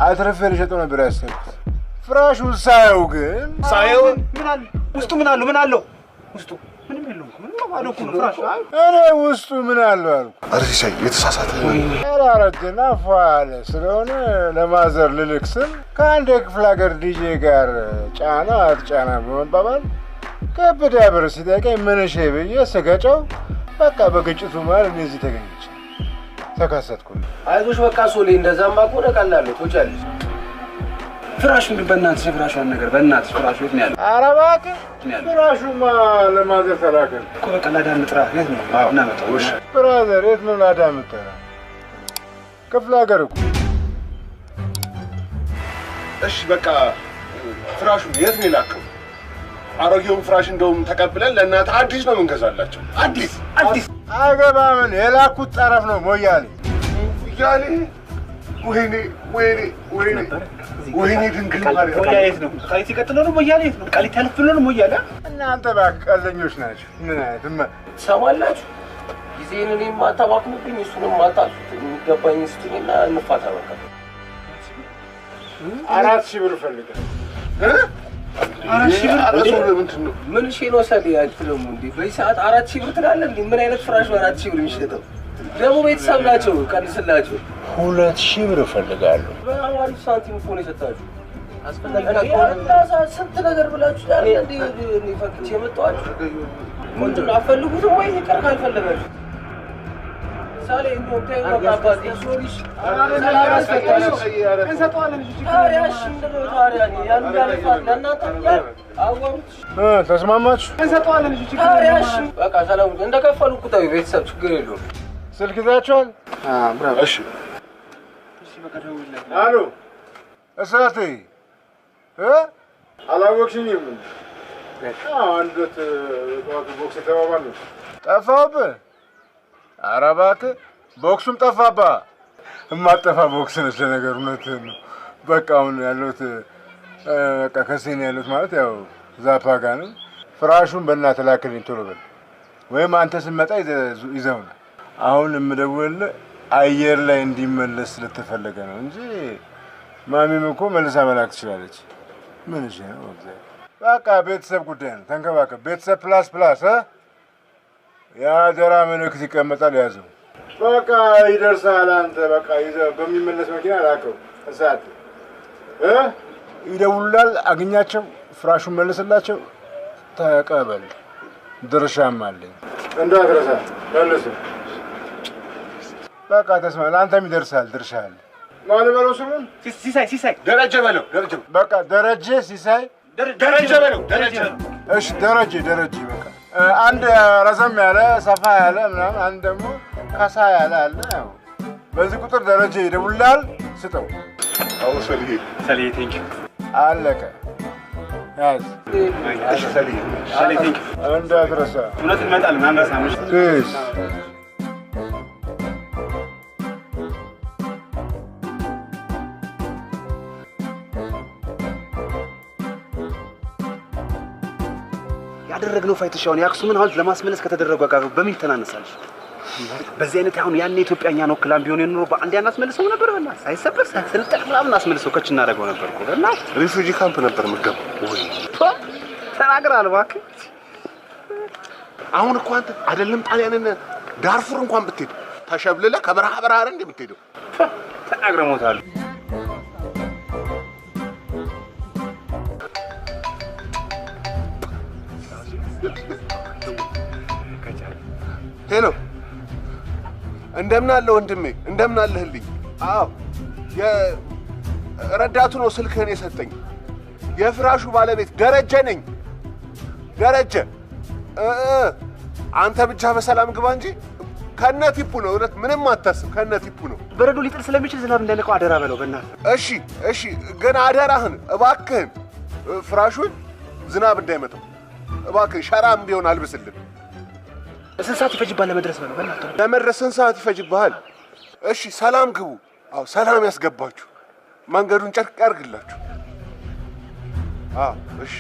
J: አትረፌ ልሸጠው ነበር ያሰብኩት። ፍራሹን ሳየው ግን
C: ምን አለ ውስጡ? ምን አለው ውስጡ? ምንም የለውም። ምንም ማለት እኮ ነው ፍራሽ።
J: እኔ ውስጡ ምን አለው አልኩ።
A: አርሲሳይ የተሳሳተ
J: አራረጀና ፏለ ስለሆነ ለማዘር ልልክ ስል ከአንድ የክፍለ ሀገር ዲጄ ጋር ጫና አትጫና በመባባል ከበደ ብር ሲጠይቀኝ ምን እሺ ብዬ ስገጨው በቃ በግጭቱ ማለት እኔ እዚህ ተገኝቼ ተከሰትኩኝ።
I: አይዞሽ በቃ ሶሌ፣ እንደዛማ ከሆነ ቀላል ነው ትወጫለሽ።
C: ፍራሽ ግን በእናትሽ ፍራሿን ነገር በእናትሽ ፍራሽ የት ነው ያለው?
J: ኧረ እባክህ ፍራሹማ ለማዘር ተላከ
C: እኮ በቃ ላዳም ጥራ። የት ነው? አዎ እናመጣው። እሺ
J: ብራዘር፣ የት ነው ላዳም ጥራ? ክፍለ ሀገር እኮ።
A: እሺ በቃ ፍራሹ የት ነው የላከው? አሮጌውን ፍራሽ እንደውም ተቀብለን ለእናትህ አዲስ ነው የምንገዛላቸው። አዲስ
J: አይገባምን? የላኩት ጠረፍ ነው ሞያሌ።
A: ሞያሌ? ወይኔ ድንግል ማርያም።
C: ሞያሌ ነው? ቃሊቲ ቀጥሎ ነው ሞያሌ ነው? ቃሊቲ አልፍ ብሎ ነው ሞያሌ?
J: እናንተ እባክህ ቀልደኞች ናቸው። ምን አይነት
I: ትሰማላችሁ? ጊዜን እኔም አታባክኑብኝ፣ እሱንም አታልፉት። የሚገባኝ ስጡኝና እንፋታ በቃ።
J: 4,000 ብር እፈልጋለሁ።
I: ምን ሺህ ነው ሰሌ? አትለሙ እንዴ በዚህ ሰዓት 4,000 ብር ትላለህ እንዴ? ምን አይነት ፍራሽ ነው 4,000 ብር የሚሸጠው? ደግሞ ቤተሰብ ናቸው፣ ቀንስላቸው።
J: 2,000 ብር እፈልጋለሁ።
I: በጣም አሪፍ ሳንቲም እኮ ነው የሰጣችሁ። አስፈላጊ ስንት ነገር ብላችሁ ዛሬ እንዴ ፈክቼ የመጣኋችሁ ቆንጆ አፈልጉትም ወይ ይቀር ካልፈለጋችሁ ሳሌ እንደው ታዩ አባቴ ሶሪሽ ሰላም አስፈታሽ እንሰጣለን እንጂ ታሪያሽ እንደው ታሪያኒ ያን ያልፋት ለእናንተ አወሩት
J: ተስማማችሁ?
C: እንሰጣለን እንጂ
I: ታሪያሽ በቃ ሰላም እንደከፈሉ ቁጣው ቤተሰብ ችግር የለውም።
J: ስልክ ይዛችኋል?
A: ብራቮ። እሺ
C: በቃ ደውልለት።
J: አሎ እሳቴ አላወቅሽኝም? አንዱት ቦክስ ተባባሉ። ጠፋሁብህ? ኧረ እባክህ ቦክሱም ጠፋብህ። የማጠፋ ቦክስ ነች ለነገሩ። እውነትህን ነው። በቃ አሁን ያለሁት በቃ ከሴን ያለሁት ማለት ያው ዛፓ ጋር ነው። ፍራሹን በእናትህ ላክልኝ ቶሎ በል፣ ወይም አንተ ስትመጣ ይዘውና። አሁን የምደውልልህ አየር ላይ እንዲመለስ ስለተፈለገ ነው እንጂ ማሚም እኮ መልሳ መላክ ትችላለች። ምን እሺ ነው በቃ ቤተሰብ ጉዳይ ነው። ተንከባከብ። ቤተሰብ ፕላስ የአደራ ምልክት ይቀመጣል። ያዘው በቃ ይደርሳል። አንተ በቃ ይዘህ በሚመለስ መኪና ላከው። እሳት ይደውላል። አግኛቸው፣ ፍራሹን መልስላቸው፣ ተቀበል። ድርሻም አለኝ እንዳትረሳ። መልስ በቃ ተስማ። ለአንተም ይደርሳል ድርሻ አለ። ማን በለው ስሙን?
C: ሲሳይ
A: ደረጀ በለው።
J: በቃ ደረጀ ሲሳይ
A: ደረጀ በለው።
J: እሺ ደረጀ በቃ አንድ ረዘም ያለ ሰፋ ያለ ምናምን፣ አንድ ደግሞ ከሳ ያለ አለ። ያው በዚህ ቁጥር ደረጀ ይደውላል። ስጠው።
A: አዎ ሰልዬ
C: ቴንክ ዩ።
J: አለቀ። ያዝ።
A: እሺ ሰልዬ
C: ቴንክ ዩ።
J: እንዳትረሳ።
C: እውነት እንመጣለን። አንረሳም።
J: እሺ
C: ያደረግነው ፋይት ሻውን የአክሱምን ሐውልት ለማስመለስ ከተደረገው ጋር በምን ተናነሳለሽ? በዚህ አይነት አሁን ያን ኢትዮጵያኛ ነው ክላም ቢሆን የኖረው በአንድ ያናስመልሰው ነበር። በእናትህ ሳይሰበር ሳይሰለጠቅ ምናምን አስመልሰው ከች እናደርገው ነበር እኮ። በእናትህ
A: ሪፉጂ ካምፕ ነበር የምትገባው ወይ?
C: ተናግረሃል እባክህ።
A: አሁን እኮ አንተ አይደለም ጣሊያንን ዳርፉር እንኳን ብትሄድ ተሸብልለህ ከበረሃ አይደል እንደምትሄደው?
C: ተናግረህ ሞታል።
A: ሄሎ እንደምን አለ ወንድሜ? እንደምን አለህልኝ? አዎ የረዳቱ ነው ስልክህን የሰጠኝ። የፍራሹ ባለቤት ደረጀ ነኝ። ደረጀ አንተ ብቻ በሰላም ግባ እንጂ ከነ ቲፑ ነው። እውነት ምንም አታስብ፣ ከነ ቲፑ ነው።
C: በረዶ ሊጥል ስለሚችል ዝናብ እንዳይነካው አደራ በለው በእናትህ።
A: እሺ ግን አደራህን እባክህን ፍራሹን ዝናብ እንዳይመጣው እባክህን፣ ሸራም ቢሆን አልብስልን።
C: ስንት ሰዓት ይፈጅብሃል ለመድረስ ነው? በእናትህ
A: ለመድረስ ስንት ሰዓት ይፈጅብሃል? እሺ ሰላም ግቡ። አዎ ሰላም ያስገባችሁ። መንገዱን ጨርቅ ያርግላችሁ። አዎ እሺ።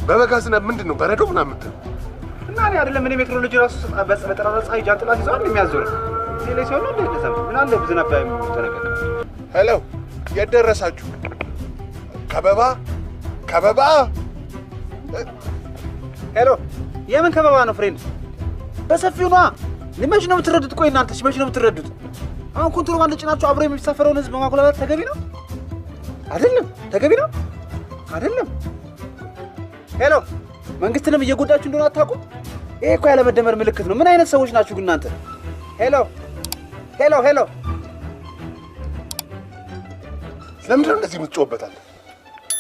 A: በበጋ ዝናብ ምንድን ነው በረዶ ምናምን የምትለው?
C: እና እኔ አይደለም እኔ ሜትሮሎጂ ራሱ በጠራራ ፀሐይ ጃንጥላ ይዘዋል የሚያዞረው ሌላ ሲሆን ነው እንደዛ ምን አለ ዝናብ ላይ ተነቀቀ።
A: ሄሎ የት ደረሳችሁ? ከበባ
C: ሄሎ የምን ከበባ ነው ፍሬንድ? በሰፊው ነዋ። መቼ ነው የምትረዱት? ቆይ እናንተስ መቼ ነው የምትረዱት? አሁን ኮንትሮባንድ ጭናችሁ አብሮ የሚሳፈረውን ህዝብ ማጉላላት ተገቢ ነው አይደለም? ተገቢ ነው አይደለም? ሄሎ መንግስትንም እየጎዳችሁ እንደሆነ አታውቁም? ይሄ እኮ ያለመደመር ምልክት ነው። ምን አይነት ሰዎች ናችሁ ግን እናንተ? ሄሎ
A: ለምንድን ነው እንደዚህ የምትጮህበታል?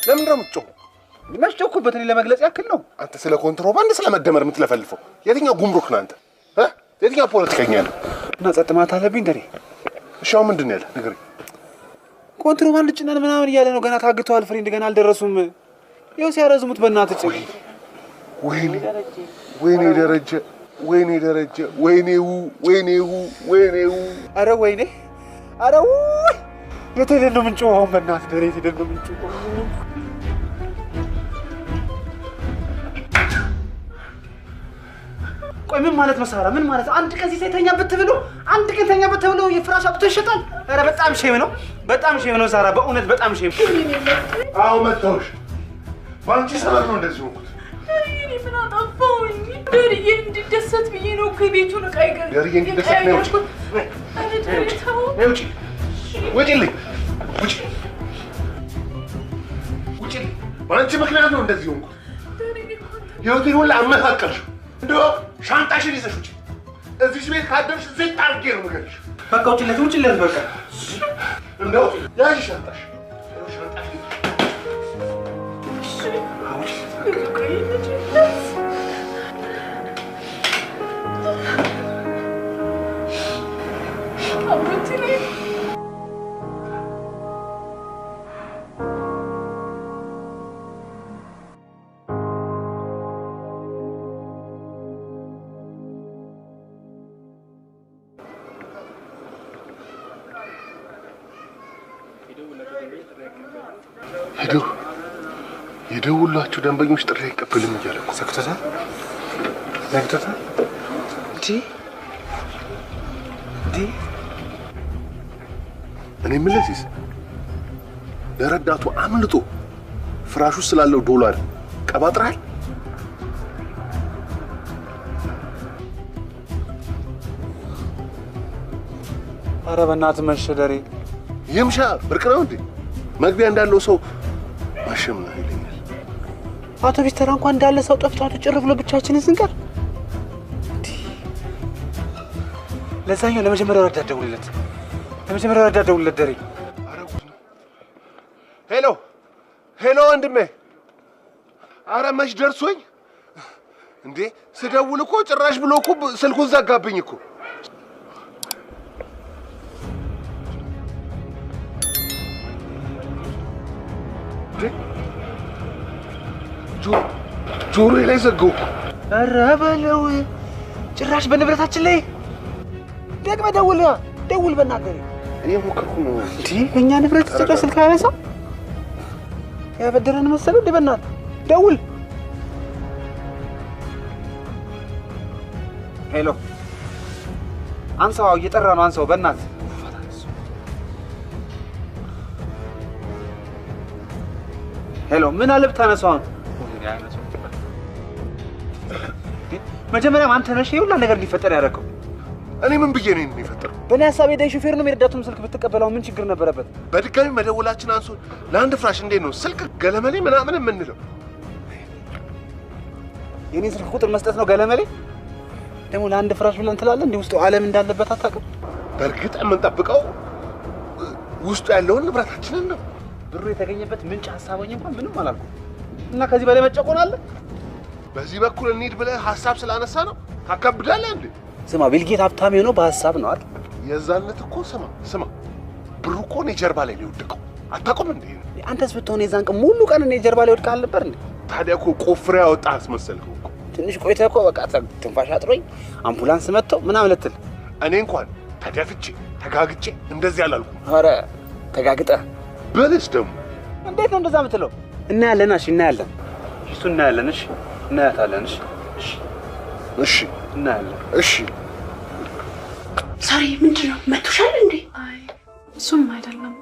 A: ለምንድን ነው የምትጮህ?
C: የሚያስጮህኩበት እኔ ለመግለጽ ያክል ነው።
A: አንተ ስለ ኮንትሮባንድ ስለ መደመር የምትለፈልፈው የትኛው ጉምሩክ ነህ አንተ? የትኛው ፖለቲከኛ ነህ?
C: እና ጸጥ ማለት አለብኝ እንደኔ?
A: እሺ አሁን ምንድን ነው ያለ ንገረኝ።
C: ኮንትሮባንድ ጭነን ምናምን እያለ ነው። ገና ታግተዋል ፍሬንድ፣ ገና አልደረሱም። ይኸው ሲያረዝሙት በእናትህ ጭ
A: ወይኔ ደረጀ ወይኔው
C: አረ ወይኔ አረ የት ሄደን ነው የምንጮኸው? አሁን በእናትህ ደሬ የት ሄደን ነው የምንጮኸው? ቆይ ምን ማለት ነው ሳራ? ምን ማለት ነው? አንድ ቀን ሲተኛበት ብሎ አንድ ቀን ተኛበት ብሎ የፍራሽ አጥቶ ይሸጣል? አረ በጣም ሼም ነው፣ በጣም ሼም ነው ሳራ፣ በእውነት በጣም ሼም።
A: አዎ መጣሁሽ። በአንቺ ሰበብ ነው እንደዚህ ሆንኩት።
K: እኔ ምን አጠፋሁኝ? ደርዬ እንዲደሰት ብዬ ነው ከቤቱን ዕቃ ይገርም።
A: ደርዬ እንዲደሰት ነው። ውጪልኝ! በአንቺ ምክንያት ነው እንደዚህ ሆንኩት። ህይወቴን ሁላ አመሳቀልሽው። እንደው ሻንጣሽን ይዘሽ ውጪ። እዚህ ቤት ካደርሽ እዚህ ታርጌ ነው የምገልሽ።
C: በቃ ውጪለት በቃ።
A: እንደው ያዥ ሻንጣሽ የደውላችሁ ደንበኞች ጥሪ አይቀበልም እያለ ነው። ዘግቶታል። እኔ የምልህ ለረዳቱ አምልጦ ፍራሹ ስላለው ዶላር ቀባጥራል።
C: ኧረ በእናትህ መሸደሬ
A: ይምሻ ብርቅ ነው እንዴ? መግቢያ እንዳለው ሰው ማሸም ነው ይለኛል።
C: አውቶቢስ ተራ እንኳን እንዳለ ሰው ጠፍቷል። ጭር ብሎ ብቻችንን ስንቀር ለዛኛው ለመጀመሪያው ረዳት ደውልለት። ደሬ
A: ሄሎ ወንድሜ። አረ መች ደርሶኝ እንዴ? ስደውል እኮ ጭራሽ ብሎ እኮ ስልኩን ዘጋብኝ እኮ። ጆሮዬ ላይ ዘጋው እኮ።
C: ኧረ በለው ጭራሽ በንብረታችን ላይ ደግመህ ደውል በእናትህ።
A: እኔ ሞከርኩ ነው
C: እንዴ? በእኛ ንብረት ጭራሽ ስልክ አያነሳም። ያበደረን መሰለው እንዴ? በእናትህ ደውል። ሄሎ አንሳው፣ እየጠራ ነው። አንሳው በእናትህ። ሄሎ ምን አለ ብታነሳው? መጀመሪያም አንተ ነሽ ይሁላ ነገር እንዲፈጠር ያደረገው።
A: እኔ ምን ብዬ ነው የሚፈጠረው?
C: በእኔ ሀሳብ ሄደህ ሹፌር ነው የረዳቱን ስልክ ብትቀበለው ምን ችግር ነበረበት?
A: በድጋሚ መደወላችን አንሶ ለአንድ ፍራሽ እንዴት ነው ስልክ ገለመሌ ምናምን የምንለው?
C: የኔ ስልክ ቁጥር መስጠት ነው ገለመሌ? ደግሞ ለአንድ ፍራሽ ብለን ትላለህ? እንዲህ ውስጡ ዓለም እንዳለበት አታውቅም?
A: በእርግጥ የምንጠብቀው ውስጡ ያለውን ንብረታችንን ነው።
C: ብሩ የተገኘበት ምንጭ ሀሳበኝ እንኳን ምንም አላልኩም። እና ከዚህ በላይ መጨቆን አለ?
A: በዚህ በኩል እንሂድ ብለህ ሀሳብ ስላነሳ ነው ታከብዳለህ እንዴ?
C: ስማ ቢልጌት ሀብታም የሆነው በሀሳብ ነው አይደል?
A: የዛነት እኮ ስማ ብሩ እኮ እኔ ጀርባ ላይ ነው የወደቀው። አታውቁም እንዴ?
C: አንተስ ብትሆን የዛን ቀን ሙሉ ቀን እኔ ጀርባ ላይ ወድቀሃል ነበር እንዴ?
A: ታዲያ እኮ ቆፍሬ ያወጣህ አስመሰልከው እኮ።
C: ትንሽ ቆይተህ እኮ በቃ ትንፋሽ አጥሮኝ አምቡላንስ መጥቶ ምናምን ልትል።
A: እኔ እንኳን ተደፍቼ ተጋግጬ እንደዚህ አላልኩም።
C: ኧረ ተጋግጠህ
A: በልጅ ደግሞ
C: እንዴት ነው እንደዛ የምትለው? እናያለን። እሺ እናያለን። እሱ እናያለን። እሺ እናያታለን። እሺ
A: እሺ
C: እናያለን።
A: እሺ
F: ሳሪ ምንድን ነው መቶሻል እንዴ?
D: አይ እሱም አይደለም።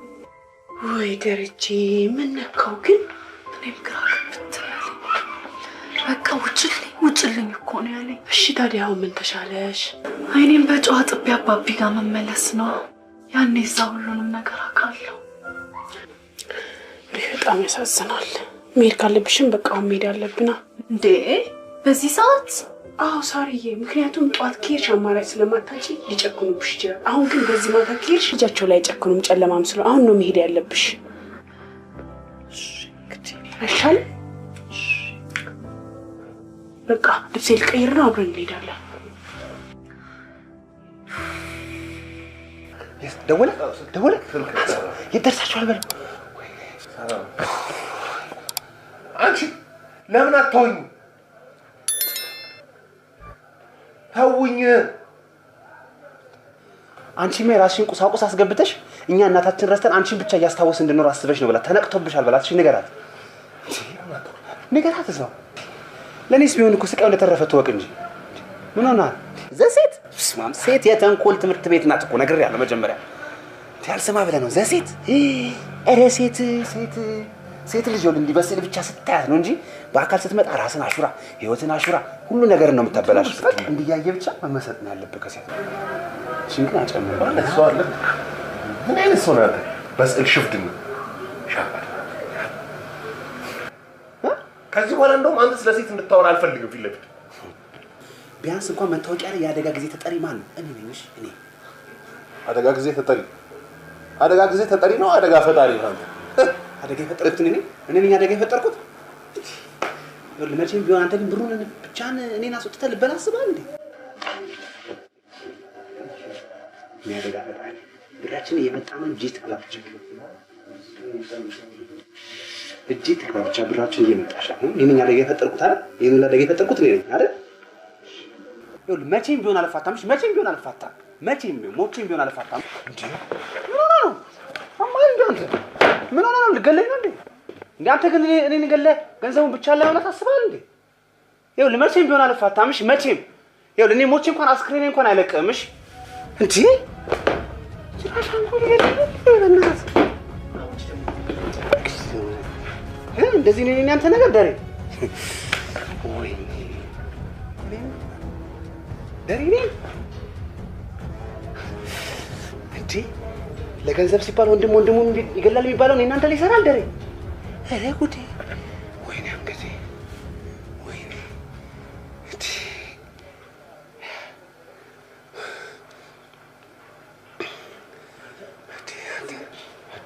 F: ወይ ደረጀ ምን ነካው ግን?
D: እኔም ግራ ገብቶኛል። በቃ ውጭልኝ እኮ ነው ያለኝ።
F: እሺ ታዲያ አሁን ምን ተሻለሽ?
D: አይኔም በጨዋ ጥቤ አባቢ ጋር መመለስ ነው። ያኔ እዛ ሁሉንም ነገር አውቃለሁ።
F: በጣም ያሳዝናል። መሄድ ካለብሽም በቃ አሁን መሄድ አለብና።
D: እንዴ በዚህ ሰዓት?
F: አዎ ሳሪዬ፣ ምክንያቱም ጠዋት ከሄድሽ አማራጭ ስለማታጪ ሊጨክኑብሽ ይችላል። አሁን ግን በዚህ ማታ ከሄድሽ ልጃቸው ላይ ጨክኑም ጨለማም ስለ አሁን ነው መሄድ ያለብሽ። አይሻል? በቃ ልብሴ ልቀይርና አብረን እንሄዳለን።
C: ደወለ የት ደርሳችኋል በለው።
A: አንቺ ለምን አትተውኝ? ተውኝ።
C: አንቺማ የራስሽን ቁሳቁስ አስገብተሽ እኛ እናታችን ረስተን አንቺን ብቻ እያስታወስ እንድኖር አስበሽ ነው። በላት ተነቅቶብሻል። በላት እሺ ንገራት እዛው። ለእኔስ ቢሆን እኮ ስቃዩ እንደተረፈ ትወቅ እንጂ ምን ሆናል? ዘሴት ስማም፣ ሴት የተንኮል ትምህርት ቤት ናት እኮ ነግሬያለሁ መጀመሪያ። ያልሰማ ብለህ ነው ዘሴት። ኧረ ሴት ልጅ ወል እንዲበስል ብቻ ስታያት ነው እንጂ በአካል ስትመጣ ራስን አሹራ ህይወትን አሹራ ሁሉ ነገር ነው የምታበላሽ። በቃ እንዲያየ ብቻ መመሰጥ ነው ያለብህ ከሴት ሽንግና ጨምር
A: ማለት ሰው አለ። ምን አይነት ሰው ነው? በስዕል ሽፍድ ነው ሻባል። ከዚህ በኋላ እንደውም አንተ ስለ ሴት እንድታወራ አልፈልግም ፊት ለፊት።
C: ቢያንስ እንኳን መታወቂያ ላይ የአደጋ ጊዜ ተጠሪ ማን ነው? እኔ ነኝ። እኔ
A: አደጋ ጊዜ ተጠሪ ነው አደጋ ፈጣሪ ነው አንተ?
C: አደጋ የፈጠርኩት እኔ ነኝ አደጋ የፈጠርኩት። መቼም ቢሆን አንተ ግን ብሩን ብቻህን እኔን አስወጥተህ ልበላ አስበሃል እንዴ? አደጋ ፈጣሪ ብራችን እየመጣ ነው። እጅ ትግባ ብቻ ብራችን እየመጣሽ ነው። እኔ ነኝ አደጋ የፈጠርኩት አይደል? ይሄን አደጋ የፈጠርኩት እኔ ነኝ አይደል? ይኸውልህ መቼም ቢሆን አልፋታም። እሺ መቼም ቢሆን አልፋታም። ሞቼም ቢሆን አልፋታም። እንዴ ምን ሆነህ ነው? አማን አንተ ምን ሆነህ ነው? ልገለኝ ነው እንዴ? እንዴ አንተ ግን እኔን ገለህ ገንዘቡን ብቻ ለማውጣት አስበሃል እንዴ? ይኸውልህ መቼም ቢሆን አልፋታም። እሺ መቼም ይኸውልህ እኔ ሞቼ እንኳን አስክሬኔ እንኳን አይለቅም። እሺ እንዴ እንደዚህ ነኝ አንተ ነገር ደሬ ነኝ እንዴ? ለገንዘብ ሲባል ወንድሙን ይገላል የሚባለው እኔ እናንተ ላይ ይሰራል ደሬ? ኧረ ጉዴ! ወይኔ አንገቴ! ወይኔ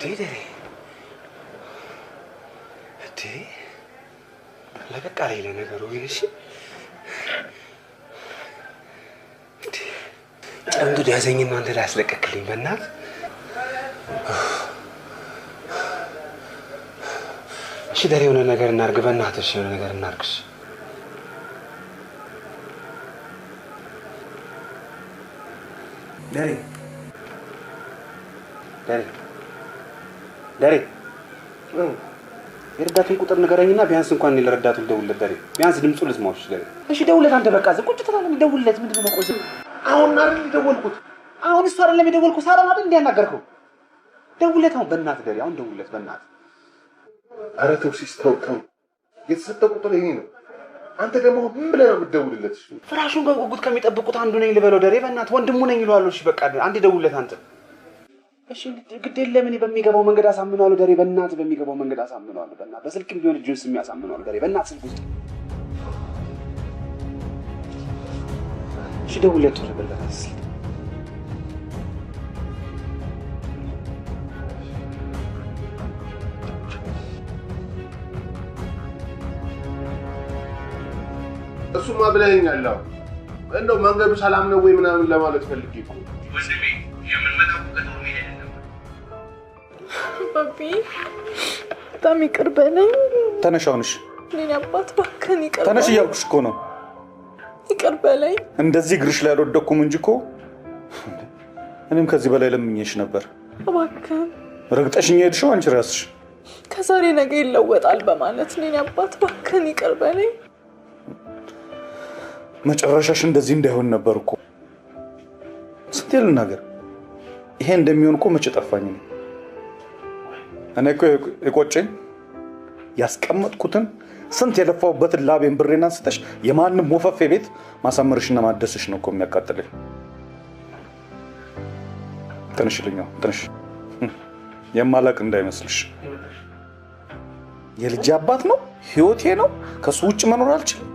C: ደሬ ለቀቅ አለኝ ለነገሩ። እሺ ጨምዶ ያዘኝና አንተ ላይ አስለቀቅልኝ በእናትህ። እሺ ደሬ የሆነ ነገር እናድርግ በእናትህ። እሺ የሆነ ነገር እናድርግሽ ደሬ የረዳቱን ቁጥር ንገረኝና ቢያንስ እንኳን እኔ ለረዳቱ ልደውልለት ደሬ። ቢያንስ ድምፁን ልስማውሽ ደሬ። እሺ ደውልለት አንተ። በቃ ዝም ቁጭ ትላለህ። ደውልለት። ምንድን ነው መቆዝ? አሁን አይደል የደወልኩት? አሁን እሱ አይደለም የደወልኩት? ሳራን አይደል እንዲያናገርከው? ደውልለት አሁን በእናትህ ደሬ። አሁን ደውልለት በእናትህ።
A: ኧረ ተው ሲስ ተው። የተሰጠው ቁጥር ይሄ ነው። አንተ ደግሞ ምን ብለህ ነው የምትደውልለት?
C: ፍራሹን በጉጉት ከሚጠብቁት አንዱ ነኝ ልበለው ደሬ? በእናትህ ወንድሙ ነኝ ይለዋለሁ። እሺ በቃ አንዴ ደውልለት አንተ። እሺ ግድ የለም እኔ በሚገባው መንገድ አሳምነዋለሁ ደሬ። በእናትህ በሚገባው መንገድ አሳምነዋለሁ። በእናትህ በስልክም ቢሆን እጁን ስም ያሳምነዋለሁ ደሬ። በእናትህ ስልክ ውስጥ እሺ ደውልለት በእናትህ።
A: እሱማ ብለኸኛል። እንደው መንገዱ ሰላም ነው ወይ ምናምን ለማለት ፈልጌ እኮ ወንድሜ። የምንመጣው ቀጠሮ ምን አይደለም ባቢ።
K: በጣም ይቅር በለኝ።
B: ተነሽ አሁንሽ።
K: እኔ አባት እባክህን ይቅር በለኝ።
B: ተነሽ እያልኩሽ እኮ ነው።
K: ይቅር በለኝ።
B: እንደዚህ እግርሽ ላይ አልወደኩም እንጂ እኮ እኔም ከዚህ በላይ ለምኜሽ ነበር።
K: እባክህን
B: ረግጠሽኝ ሄድሽው አንቺ ራስሽ።
K: ከዛሬ ነገ ይለወጣል በማለት እኔ አባት እባክህን ይቅር በለኝ።
B: መጨረሻሽ እንደዚህ እንዳይሆን ነበር እኮ። ስንቴ ልናገር ይሄ እንደሚሆን እኮ መቼ ጠፋኝ ነው። እኔ እኮ የቆጨኝ ያስቀመጥኩትን ስንት የለፋውበትን ላቤን ብሬን አንስተሽ የማንም ወፈፌ ቤት ማሳመርሽና ማደስሽ ነው እኮ የሚያቃጥለኝ። ተነሽልኛው ተነሽ። የማላቅ እንዳይመስልሽ። የልጅ አባት ነው፣ ህይወቴ ነው፣ ከሱ ውጭ መኖር አልችልም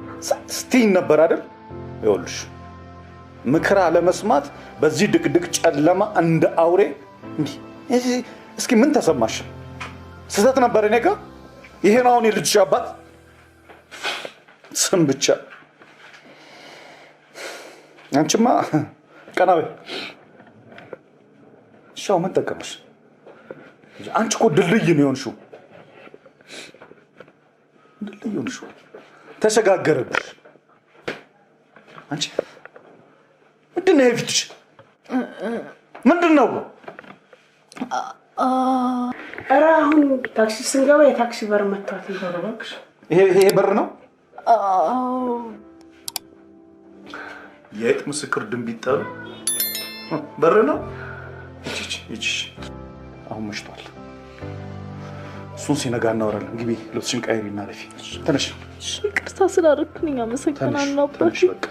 B: ስትይኝ ነበር አይደል? ይኸውልሽ ምክር አለመስማት በዚህ ድቅድቅ ጨለማ እንደ አውሬ እንዲህ እስኪ ምን ተሰማሽ? ስህተት ነበር እኔ ጋር? ይሄ ነው አሁን የልጅሽ አባት? ስም ብቻ። አንቺማ ቀና በይ። ሻው ምን ጠቀመሽ? አንቺ እኮ ድልድይ ነው የሆንሽው። ድልድይ ሆንሽው። ተሸጋገረብሽ። አንቺ ምንድን ነው የፊትሽ? ምንድን ነው?
F: ኧረ አሁን ታክሲ ስንገባ የታክሲ በር መታት ነው። እባክሽ
B: ይሄ በር ነው? የአይጥ ምስክር ድንቢጠሩ በር ነው። እቺ አሁን መሽቷል። እሱን ሲነጋ እናወራለን። ግቢ ልብስሽን ቀይሪና ረፊ። ተነሽ።
K: ይቅርታ ስላደረግኩኝ አመሰግናለሁ አባቴ።
B: ተነሽ በቃ።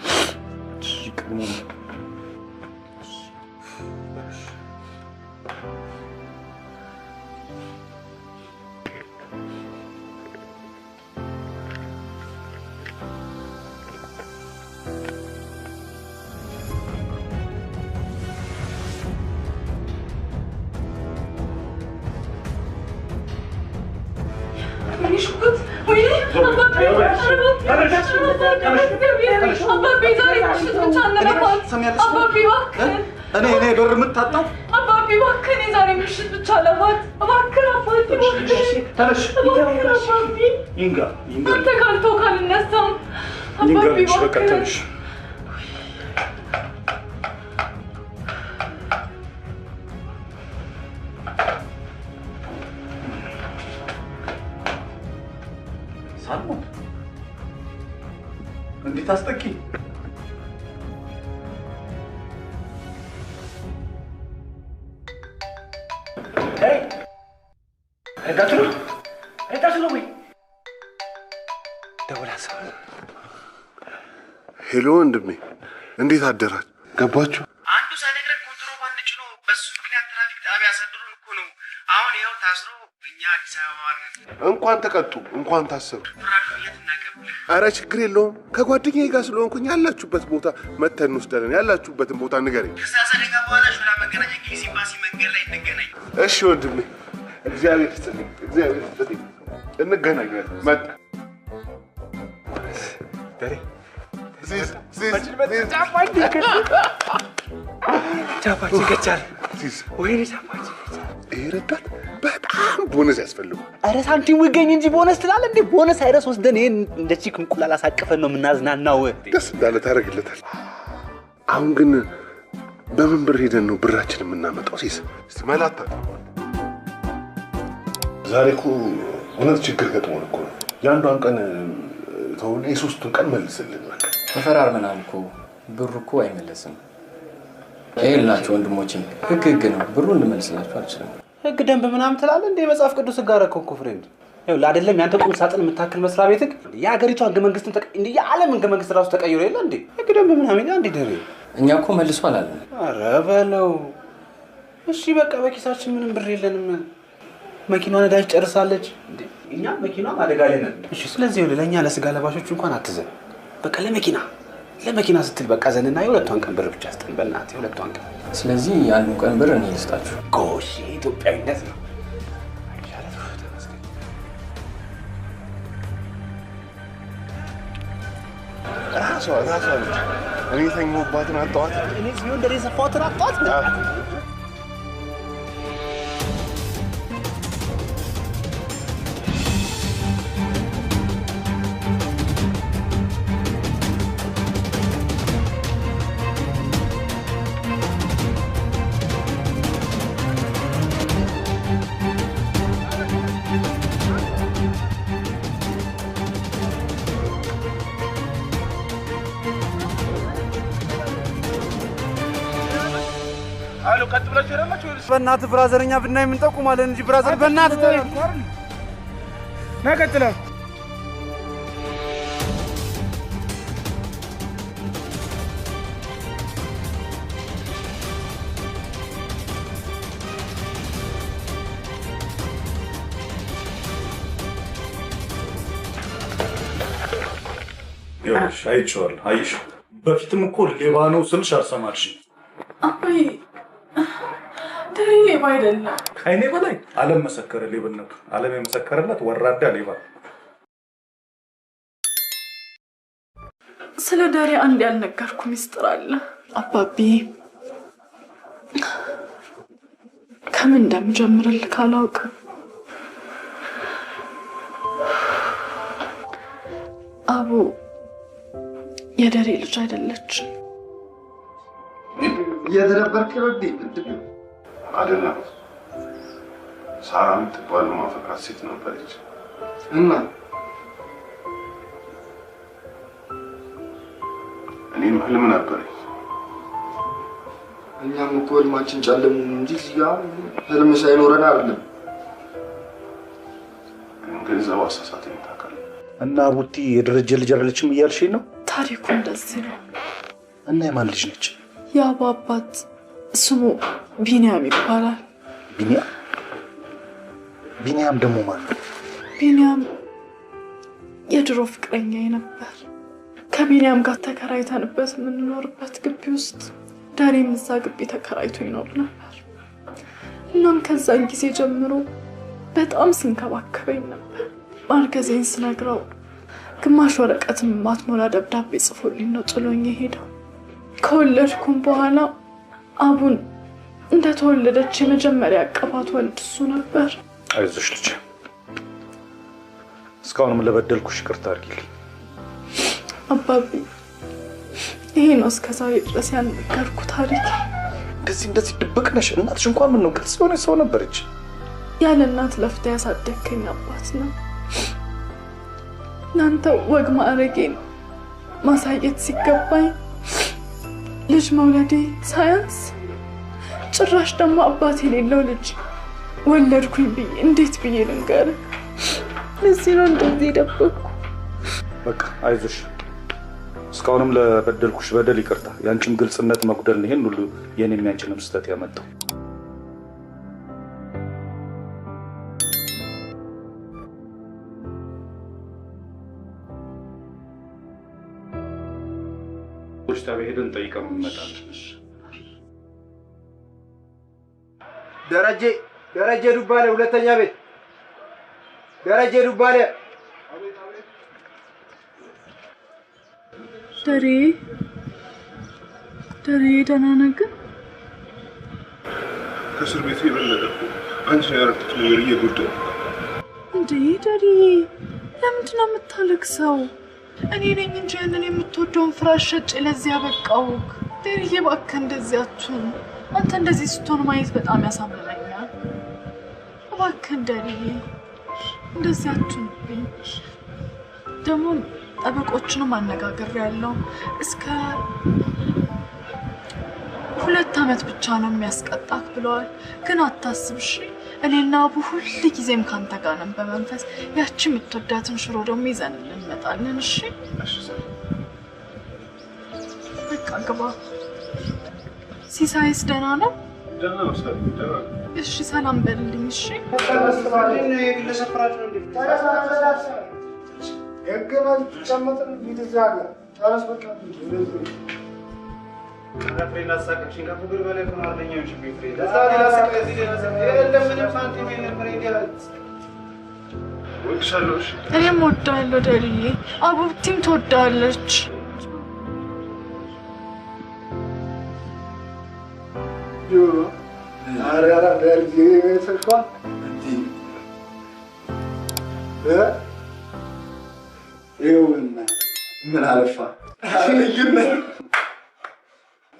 B: እኔ በር የምታጣው
K: አባቢ እባክህ የዛሬ ምሽት ብቻ ለማት እባክህ አባቴ
B: ተነሽ። ይንጋ
K: አንተ ካልተው ካልነሳም አባቢ
B: በቃ ተነሽ። ሳልሞት እንዴት አስጠቂ
A: ሄሎ ወንድሜ፣ እንዴት አደራችሁ? ገባችሁ?
C: አንዱ ሳይነግረን ኮንትሮባንድ ጭኖ በሱ ምክንያት ትራፊክ ጣቢያ ያሰድሩን እኮ ነው። አሁን ይኸው ታስሮ እኛ አዲስ አበባ ነን።
A: እንኳን ተቀጡ እንኳን ታሰሩ። አረ ችግር የለውም። ከጓደኛዬ ጋር ስለሆንኩኝ ያላችሁበት ቦታ መተን እንወስዳለን። ያላችሁበትን ቦታ ንገረኝ።
C: ከዛ ዘደጋ በኋላ ሾላ መገናኛ ጊዜ ኤምባሲ መንገድ ላይ እንገናኝ።
A: እሺ ወንድሜ፣ እግዚአብሔር ይስጥልኝ፣ እግዚአብሔር ይስጥልኝ። እንገናኛለን። መጣ ደሬ
C: ቻፓችን ገቻል።
A: ወይኔ ቻፓችን ይሄ ረዳት በጣም ቦነስ ያስፈልጉ።
C: አረ ሳንቲም ይገኝ እንጂ ቦነስ ትላለህ እንዴ? ቦነስ አይረስ ወስደን ይሄን እንደ ቺክ እንቁላል አሳቅፈን ነው የምናዝናናው።
A: ደስ እንዳለ ታደርግለታል። አሁን ግን በምን ብር ሄደን ነው ብራችን የምናመጣው? ሲስ እስቲ መላታ ዛሬ እኮ እውነት ችግር ገጥሞን እኮ ነው። የአንዷን ቀን ተውና የሶስቱን ቀን መልስልን። በቃ
H: ተፈራርመናል እኮ ብሩ እኮ አይመለስም። ይኸውላችሁ ወንድሞቼ፣ ህግ ነው። ብሩን ልመልስላችሁ አልችልም።
C: ህግ ደንብ ምናምን ትላለህ እንዴ? መጽሐፍ ቅዱስ ህግ አደረከው እኮ ፍሬንድ። ይኸውልህ አይደለም ያንተ ቁም ሳጥን የምታክል መስሪያ ቤት ህግ የሀገሪቷ ህገ መንግስትን እንደ የዓለም ህገ መንግስት ራሱ ተቀይሮ የለ እንዴ? ህግ ደንብ ምናምን እንዴ ደሬ?
H: እኛ እኮ መልሶ አላለም።
C: ኧረ በለው እሺ በቃ በኪሳችን ምንም ብር የለንም። መኪናዋ ነዳጅ ጨርሳለች እንዴ? እኛ መኪናዋ አደጋ ላይ ነን። እሺ ስለዚህ ይኸውልህ ለእኛ ለስጋ ለባሾቹ እንኳን አትዘን። በቃ ለመኪና ስትል በቃ ዘንና የሁለቷን ቀን ብር ብቻ ስጠን በእናትህ፣ የሁለቷን ቀን።
H: ስለዚህ የአንዱን ቀን ብር እኔ ልስጣችሁ።
C: ጎሽ ኢትዮጵያዊነት ነው።
A: ራሷ ነች። እኔ የተኛሁባትን አጣኋት።
C: እኔ ቢሆን እንደኔ የሰፋሁትን አጣኋት።
A: ቀጥ ብላችሁ ሄዳላችሁ ወይስ?
C: በእናትህ ብራዘርኛ ብናይ ምን ጠቁማለን እንጂ ብራዘር በእናትህ ተይው አይደል? ነቀጥለ
B: ይኸውልሽ አይቼዋለሁ። አየሽ በፊትም እኮ ሌባ ነው ስልሽ አልሰማልሽም።
K: አባዬ ደሬ ሌባ አይደለም።
B: ከእኔ በላይ ዓለም መሰከረ ሌብነቱ። ዓለም የመሰከረለት ወራዳ ሌባ።
K: ስለ ደሬ አንድ ያልነገርኩ ሚስጥር አለ አባቢ። ከምን እንደምጀምርልህ አላውቅም። አቡ የደሬ ልጅ አይደለች።
J: እየተደበርክ ነው እንዴ? ምንድን ነው?
A: አይደለም ሳራ የምትባል ማፈቅራት ሴት ነበረች
J: እና
A: እኔም ህልም ነበረኝ።
J: እኛም እኮ ህልማችን ጨለሙ እንጂ እዚህ ጋር ህልም ሳይኖረን አይደለም።
A: ገንዘብ አሳሳተኝ ታውቃለህ።
B: እና ቡቲ የደረጀ ልጅ አይደለችም እያልሽኝ ነው?
K: ታሪኩ እንደዚህ ነው።
B: እና የማን ልጅ ነች?
K: የአቡ አባት ስሙ ቢኒያም ይባላል።
B: ቢኒያም? ቢኒያም ደግሞ ማን ነው?
K: ቢኒያም የድሮ ፍቅረኛዬ ነበር። ከቢኒያም ጋር ተከራይተንበት የምንኖርበት ግቢ ውስጥ ዳሬም እዛ ግቢ ተከራይቶ ይኖር ነበር። እናም ከዛን ጊዜ ጀምሮ በጣም ሲንከባከበኝ ነበር። ማርገዜን ስነግረው ግማሽ ወረቀትም ማትሞላ ደብዳቤ ጽፎልኝ ነው ጥሎኝ ሄደው። ከወለድኩም በኋላ አቡን እንደተወለደች የመጀመሪያ አቀፋት ወንድ እሱ ነበር።
B: አይዞሽ ልጅ፣ እስካሁንም ለበደልኩሽ ይቅርታ አድርጊልኝ።
K: አባቢ ይሄ ነው እስከዛሬ ድረስ ያልነገርኩ ታሪክ።
B: እንደዚህ ድብቅ ነሽ? እናትሽ እንኳን ምን ነው ግልጽ የሆነ ሰው ነበረች።
K: ያለ እናት ለፍታ ያሳደግከኝ አባት ነው። ለአንተ ወግ ማዕረጌን ማሳየት ሲገባኝ ልጅ መውለዴ ሳያንስ ጭራሽ ደግሞ አባት የሌለው ልጅ ወለድኩኝ ብዬ እንዴት ብዬ ልንገርህ? ለዚህ ነው እንደዚህ የደበቅኩ።
B: በቃ አይዞሽ፣ እስካሁንም ለበደልኩሽ በደል ይቅርታ። ያንቺም ግልጽነት መጉደል ነው ይሄን ሁሉ የኔም ያንቺንም ስህተት ያመጣው። ሄደን ጠይቀን እንመጣለን።
I: ደረጀ ዱባለ ሁለተኛ ቤት። ደረጀ ዱባለ።
K: ደሬ ደህና ነህ ግን?
A: ከእስር ቤት የበለጠ አንቺ ያረኩት ነገር እየጎዳኝ
K: እንዴ? ደሬ ለምንድን ነው የምታለቅሰው? እኔ ነኝ እንጂ ያንን የምትወደውን ፍራሽ ሸጬ ለዚህ ያበቃሁህ። ደሬዬ እባክህ እንደዚህ አትሁን። አንተ እንደዚህ ስትሆን ማየት በጣም ያሳምመኛል። እባክህ ደሬዬ እንደዚህ አትሁንብኝ። ደግሞ ጠበቆችንም አነጋግሬያለሁ። እስከ 2 ዓመት ብቻ ነው የሚያስቀጣክ ብለዋል። ግን አታስብ እሺ። እኔና አቡ ሁል ጊዜም ካንተ ጋር ነን በመንፈስ። ያቺ የምትወዳትን ሽሮ ደግሞ ይዘን እንመጣለን። እሺ በቃ ግባ። ሲሳይስ ደህና ነው?
A: ደህና ነው ሰላም፣ ደህና ነው።
K: እሺ ሰላም በልልኝ። እሺ እኔም እወዳለሁ ደርዬ። አቡብቲም ትወዳለች።
J: ምን አለፋ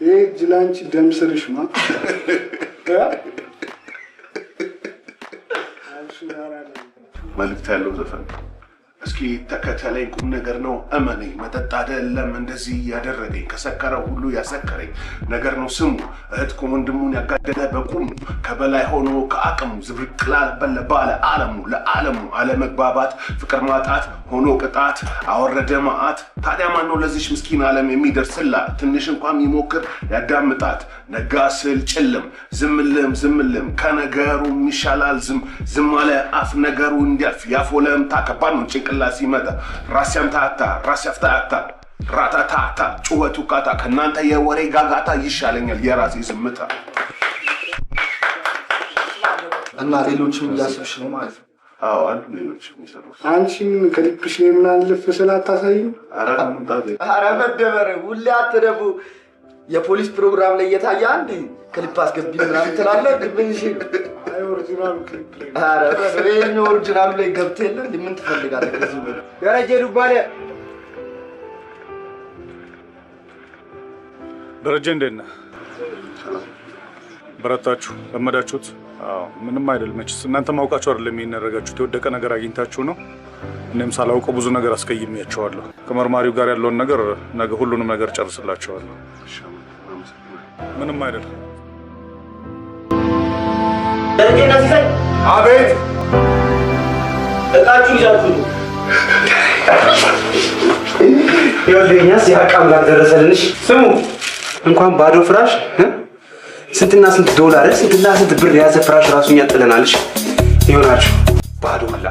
J: ይሄ ጅላንቺ ደም ስርሽ ነው።
A: መልዕክት ያለው ዘፈን እስኪ ተከተለኝ ቁም ነገር ነው እመነኝ መጠጥ አይደለም እንደዚህ ያደረገኝ ከሰከረው ሁሉ ያሰከረኝ ነገር ነው ስሙ እህት ከወንድሙን ያጋደለ በቁሙ ከበላይ ሆኖ ከአቅሙ ዝብርቅ ላለ ባለ ዓለሙ ለዓለሙ አለመግባባት ፍቅር ማጣት ሆኖ ቅጣት አወረደ መዓት ታዲያ ማን ነው ለዚች ምስኪን ዓለም የሚደርስላት ትንሽ እንኳን ይሞክር ያዳምጣት ነጋ ስል ጭልም ዝምልም ከነገሩ ይሻላል ዝም አለ አፍ ነገሩ እንዲያልፍ ያፎለም ታከባን ነው ጭንቅላት ሲመጣ ራስ ያፍታታ ራታታታ ጩኸቱ ቃታ ከናንተ የወሬ ጋጋታ ይሻለኛል የራሴ ዝምታ
I: እና ሌሎችም እያሰብሽ ነው ማለት ነው
A: አዎ አንዱ ሌሎችም ይሰሩት
J: አንቺን ከሊፕሽ ላይ ምን አለፈ ስላታሳይ
I: ኧረ መደበረ ሁሌ አትደቡ የፖሊስ ፕሮግራም ላይ እየታየ አንድ ክሊፕ አስገቢ ምናምን ትላለህ ግብንሽ
J: አይ ኦሪጂናል ክሊፕ ላይ
I: ኧረ በሬኝ ኦሪጂናል ላይ ገብተህ የለ ምን ትፈልጋለህ ከዚህ በኋላ ደረጀ ዱባለ
B: ደረጀ እንዴት ነህ በረታችሁ ለመዳችሁት አዎ ምንም አይደል መችስ እናንተ ማውቃችሁ አይደለም የሚነረጋችሁት የወደቀ ነገር አግኝታችሁ ነው እኔም ሳላውቀው ብዙ ነገር አስቀይሜያቸዋለሁ ከመርማሪው ጋር ያለውን ነገር ነገ ሁሉንም ነገር ጨርስላችኋለሁ ምንም አይደል
I: ደረጀና ሲሳይ
J: አቤት
I: እቃችሁ ይዛችሁ ይወልኛስ ያቃምላክ ደረሰልንሽ ስሙ
C: እንኳን ባዶ ፍራሽ ስንትና ስንት ዶላር ስንትና ስንት ብር የያዘ ፍራሽ ራሱኛ ጥለናልሽ ይሆናችሁ ባዶ ሁላ